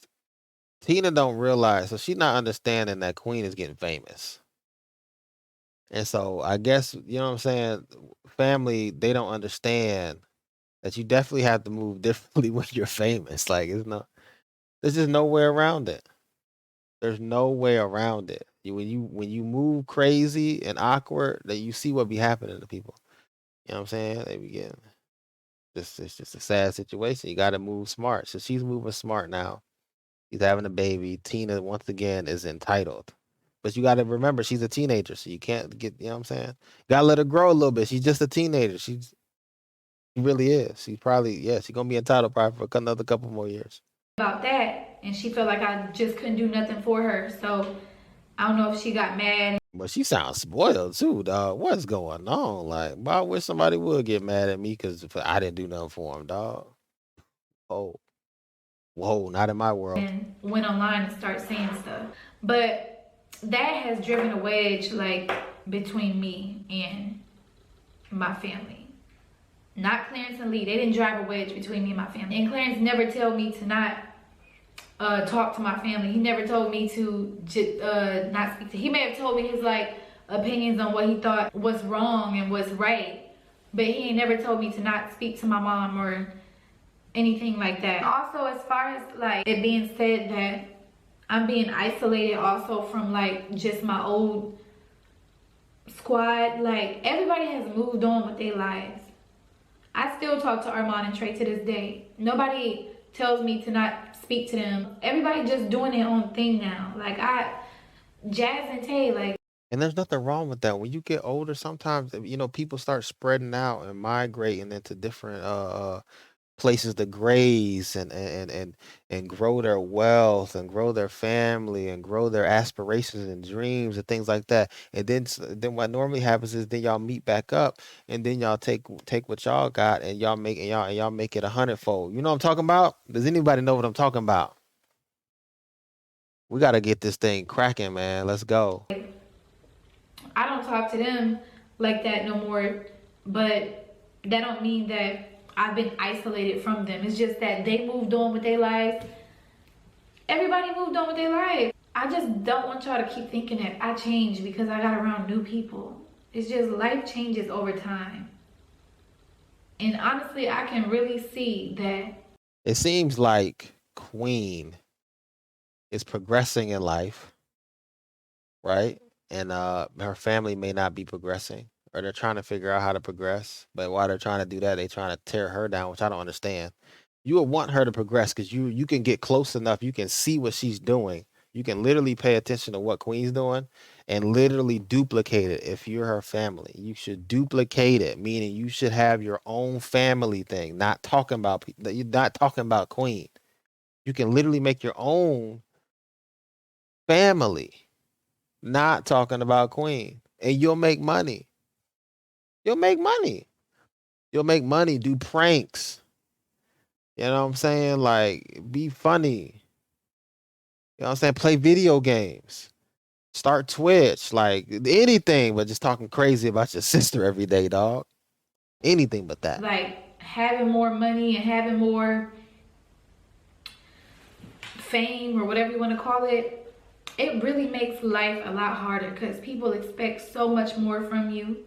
Tina don't realize, so she's not understanding that Queen is getting famous. And so I guess, you know what I'm saying, family, they don't understand that you definitely have to move differently when you're famous. Like, there's just no way around it. There's no way around it. When you move crazy and awkward, that you see what be happening to people. You know what I'm saying? They be getting this. It's just a sad situation. You got to move smart. So she's moving smart now. He's having a baby. Tina, once again, is entitled. But you got to remember, she's a teenager, so you can't get, you know what I'm saying? Got to let her grow a little bit. She's just a teenager. She really is. She's probably, yeah, she's going to be entitled probably for another couple more years. About that, and she felt like I just couldn't do nothing for her. So I don't know if she got mad. But she sounds spoiled too, dog. What's going on? Like, I wish somebody would get mad at me because I didn't do nothing for him, dog. Oh. Whoa, not in my world. and went online and started saying stuff. But that has driven a wedge like between me and my family. Not Clarence and Lee. They didn't drive a wedge between me and my family. And Clarence never told me to not talk to my family. He never told me to not speak to. He may have told me his like opinions on what he thought was wrong and was right, but he ain't never told me to not speak to my mom or anything like that. Also, as far as like it being said that I'm being isolated also from like just my old squad, like everybody has moved on with their lives. I still talk to Armand and Trey to this day. Nobody tells me to not speak to them. Everybody just doing their own thing now. Like Jazz and Tay, like. And there's nothing wrong with that. When you get older, sometimes people start spreading out and migrating into different places to graze and grow their wealth and grow their family and grow their aspirations and dreams and things like that. And then what normally happens is then y'all meet back up and then y'all take what y'all got and y'all make it 100-fold. You know what I'm talking about? Does anybody know what I'm talking about? We got to get this thing cracking, man. Let's go. I don't talk to them like that no more, but that don't mean that I've been isolated from them. It's just that they moved on with their lives. Everybody moved on with their life. I just don't want y'all to keep thinking that I changed because I got around new people. It's just life changes over time. And honestly, I can really see that. It seems like Queen is progressing in life, right? And her family may not be progressing, or they're trying to figure out how to progress. But while they're trying to do that, they're trying to tear her down, which I don't understand. You would want her to progress because you can get close enough, you can see what she's doing. You can literally pay attention to what Queen's doing and literally duplicate it if you're her family. You should duplicate it, meaning you should have your own family thing, not talking about you're not talking about Queen. You can literally make your own family, not talking about Queen, and you'll make money. You'll make money. You'll make money. Do pranks. You know what I'm saying? Like, be funny. You know what I'm saying? Play video games. Start Twitch. Like, anything but just talking crazy about your sister every day, dog. Anything but that. Like, having more money and having more fame or whatever you want to call it, it really makes life a lot harder because people expect so much more from you.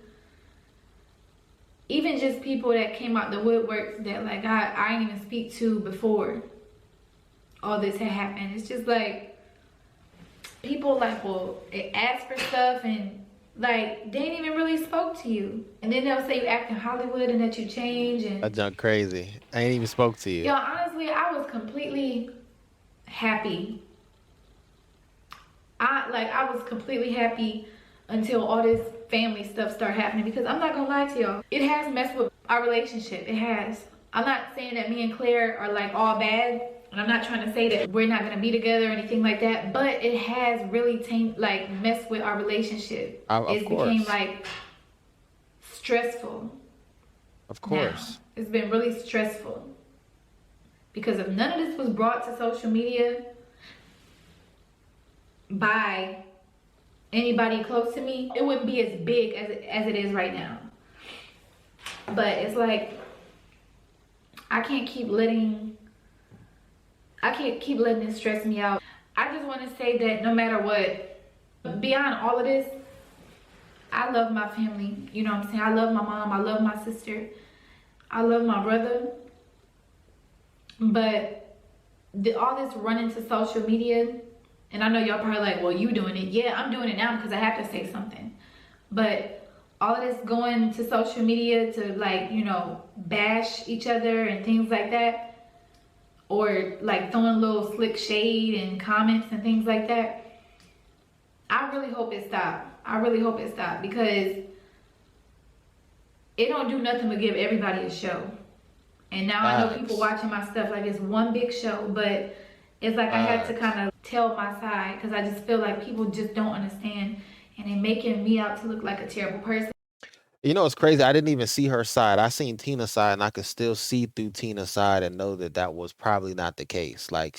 Even just people that came out the woodwork that like I didn't even speak to before all this had happened. It's just like people like will ask for stuff and like they ain't even really spoke to you, and then they'll say you act in Hollywood and that you change and That junk crazy. I ain't even spoke to you. yo, honestly, I was completely happy. I was completely happy until all this family stuff started happening, because I'm not gonna lie to y'all, it has messed with our relationship. It has. I'm not saying that me and Claire are like all bad, and I'm not trying to say that we're not gonna be together or anything like that, but it has really messed with our relationship. Of course. Became like stressful. Of course. Now. It's been really stressful because if none of this was brought to social media by anybody close to me, it wouldn't be as big as it is right now. But it's like I can't keep letting it stress me out. I just want to say that no matter what, beyond all of this, I love my family. You know what I'm saying? I love my mom. I love my sister. I love my brother. But all this running to social media, and I know y'all probably like, well, you doing it. Yeah, I'm doing it now because I have to say something. But all of this going to social media to like, you know, bash each other and things like that, or like throwing little slick shade and comments and things like that, I really hope it stops. I really hope it stops, because it don't do nothing but give everybody a show. And now I know people watching my stuff like it's one big show, but it's like I had to kind of tell my side, because I just feel like people just don't understand, and they're making me out to look like a terrible person. You know, it's crazy. I didn't even see her side. I seen Tina's side, and I could still see through Tina's side and know that that was probably not the case. Like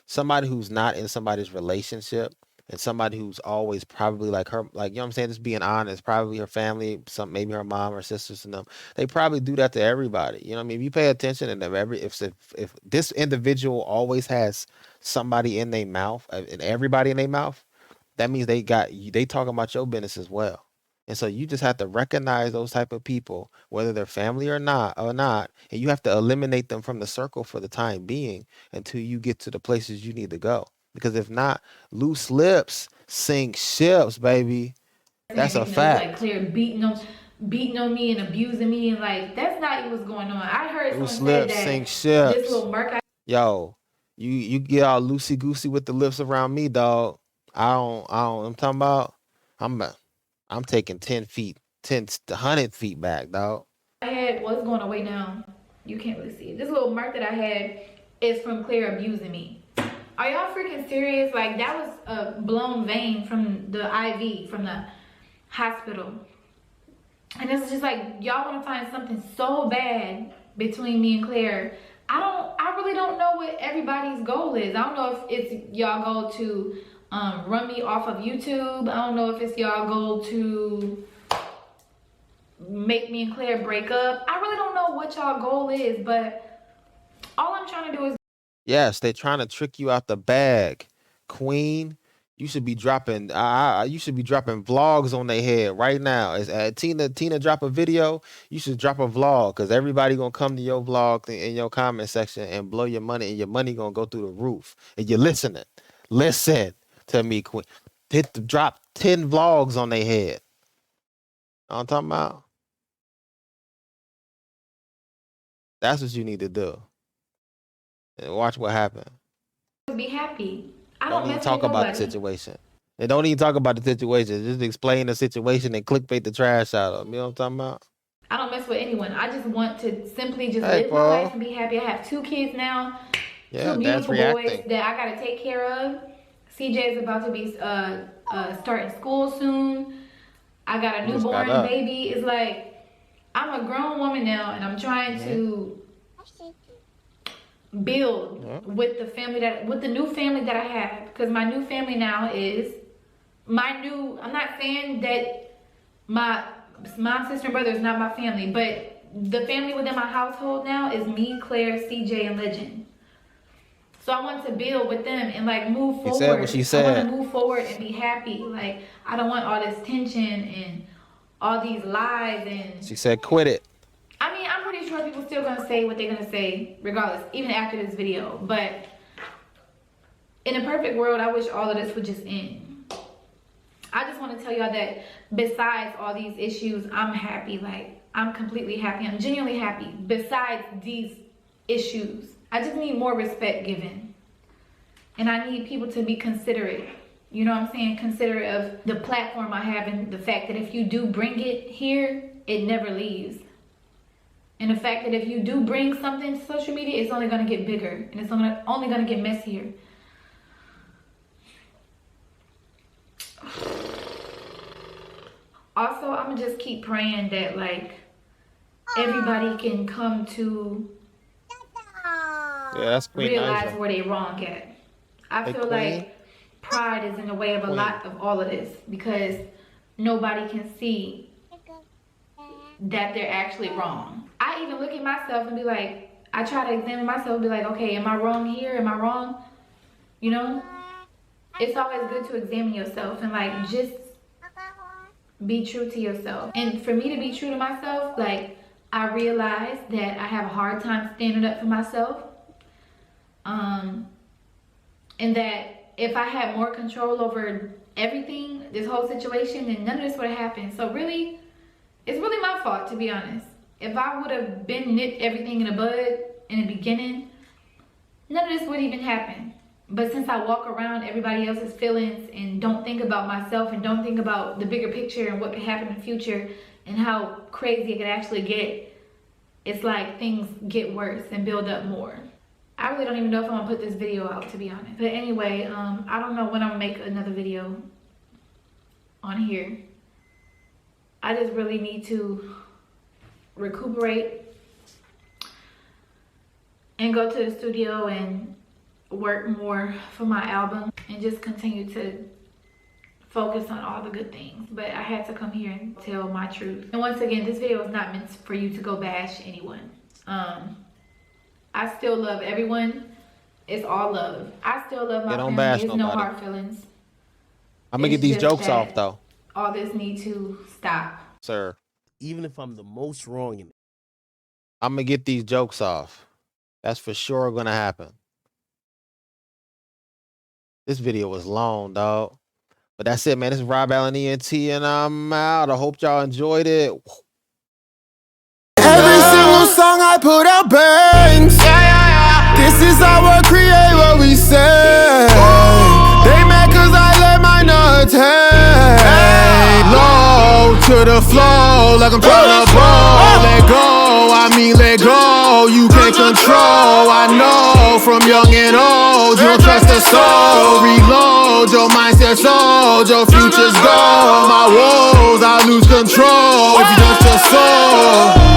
somebody who's not in somebody's relationship, and somebody who's always probably like her, like you know what I'm saying, just being honest, probably her family, some maybe her mom or sisters and them. They probably do that to everybody. You know what I mean? If you pay attention, and if this individual always has somebody in their mouth, and everybody in their mouth, that means they talking about your business as well. And so you just have to recognize those type of people, whether they're family or not, and you have to eliminate them from the circle for the time being until you get to the places you need to go. Because if not, loose lips sink ships, baby. That's a Making it look like fact. Claire beating on me and abusing me, and like that's not even what's going on. I heard Loose someone said lips that sink this ships. little Merc. Yo, you get all loosey goosey with the lips around me, dog. I don't. I'm talking about. I'm I'm taking 10 feet, 100 feet back, dog. I had was going away now. You can't really see it. This little mark that I had is from Claire abusing me. Are y'all freaking serious? Like that was a blown vein from the IV from the hospital. And it's just like y'all want to find something so bad between me and Claire. I really don't know what everybody's goal is. I don't know if it's y'all goal to run me off of YouTube. I don't know if it's y'all goal to make me and Claire break up. I really don't know what y'all goal is, but all I'm trying to do is Yes, they're trying to trick you out the bag, Queen. You should be dropping. You should be dropping vlogs on their head right now. Is Tina drop a video? You should drop a vlog because everybody gonna come to your vlog in your comment section and blow your money, and your money gonna go through the roof. And you're listening. Listen to me, Queen. Drop 10 vlogs on their head. You know what I'm talking about. That's what you need to do, and watch what happens. be happy. I Don't don't even mess with talk about the nobody. situation. And don't even talk about the situation. Just explain the situation and clickbait the trash out of them. You know what I'm talking about? I don't mess with anyone. I just want to simply just Hey, live my life Paul. and be happy. I have 2 kids now, Yeah, two dad's beautiful boys reacting. that I gotta take care of. CJ is about to be starting school soon. I got a You just got newborn up. baby. It's like I'm a grown woman now, and I'm trying Hmm. to build Yeah. with the new family that I have, because my new family now is my new. I'm not saying that my mom, sister, and brother is not my family, but the family within my household now is me, Claire, CJ, and Legend. So I want to build with them and like move She said what she forward. I want to said. move forward and be happy. Like I don't want all this tension and all these lies. And She said quit it. I mean, I'm pretty sure people still gonna say what they're gonna say regardless, even after this video. But in a perfect world, I wish all of this would just end. I just want to tell y'all that besides all these issues, I'm happy. Like I'm completely happy. I'm genuinely happy. Besides these issues, I just need more respect given, and I need people to be considerate. You know what I'm saying? Considerate of the platform I have and the fact that if you do bring it here, it never leaves. And the fact that if you do bring something to social media, it's only going to get bigger and it's only going to get messier. Also, I'm going to just keep praying that like everybody can come to Yeah, that's Queen realize Naija. where they wrong at. I Hey, feel Queen. like pride is in the way of a Queen. lot of all of this because nobody can see that they're actually wrong. I even look at myself and be like, I try to examine myself and be like, okay, am I wrong here? Am I wrong? You know? It's always good to examine yourself and like just be true to yourself. And for me to be true to myself, like I realize that I have a hard time standing up for myself. And that if I had more control over everything, this whole situation, then none of this would have happened. So really, it's really my fault, to be honest. If I would have been nipped everything in the bud in the beginning, none of this would even happen. But since I walk around everybody else's feelings and don't think about myself and don't think about the bigger picture and what could happen in the future and how crazy it could actually get, it's like things get worse and build up more. I really don't even know if I'm gonna put this video out, to be honest. But anyway, I don't know when I'm gonna make another video on here. I just really need to recuperate and go to the studio and work more for my album and just continue to focus on all the good things. But I had to come here and tell my truth. And once again, this video is not meant for you to go bash anyone. I still love everyone. It's all love. I still love my family. Bash There's no nobody. hard feelings. I'm gonna get these jokes off though. All this need to stop. Sir. Even if I'm the most wrong in it. I'm gonna get these jokes off. That's for sure gonna happen. This video was long, dog. But that's it, man. This is Rob Allen ENT, and I'm out. I hope y'all enjoyed it. Every single song I put out bangs. This is how I create what we say. They mad cause I let my nuts hang low to the flow like I'm tryna ball. Let go, I mean let go. You can't control. I know from young and old. You don't trust the soul. Reload your mindset, sold. Your future's gone. My woes, I lose control. If you trust your soul.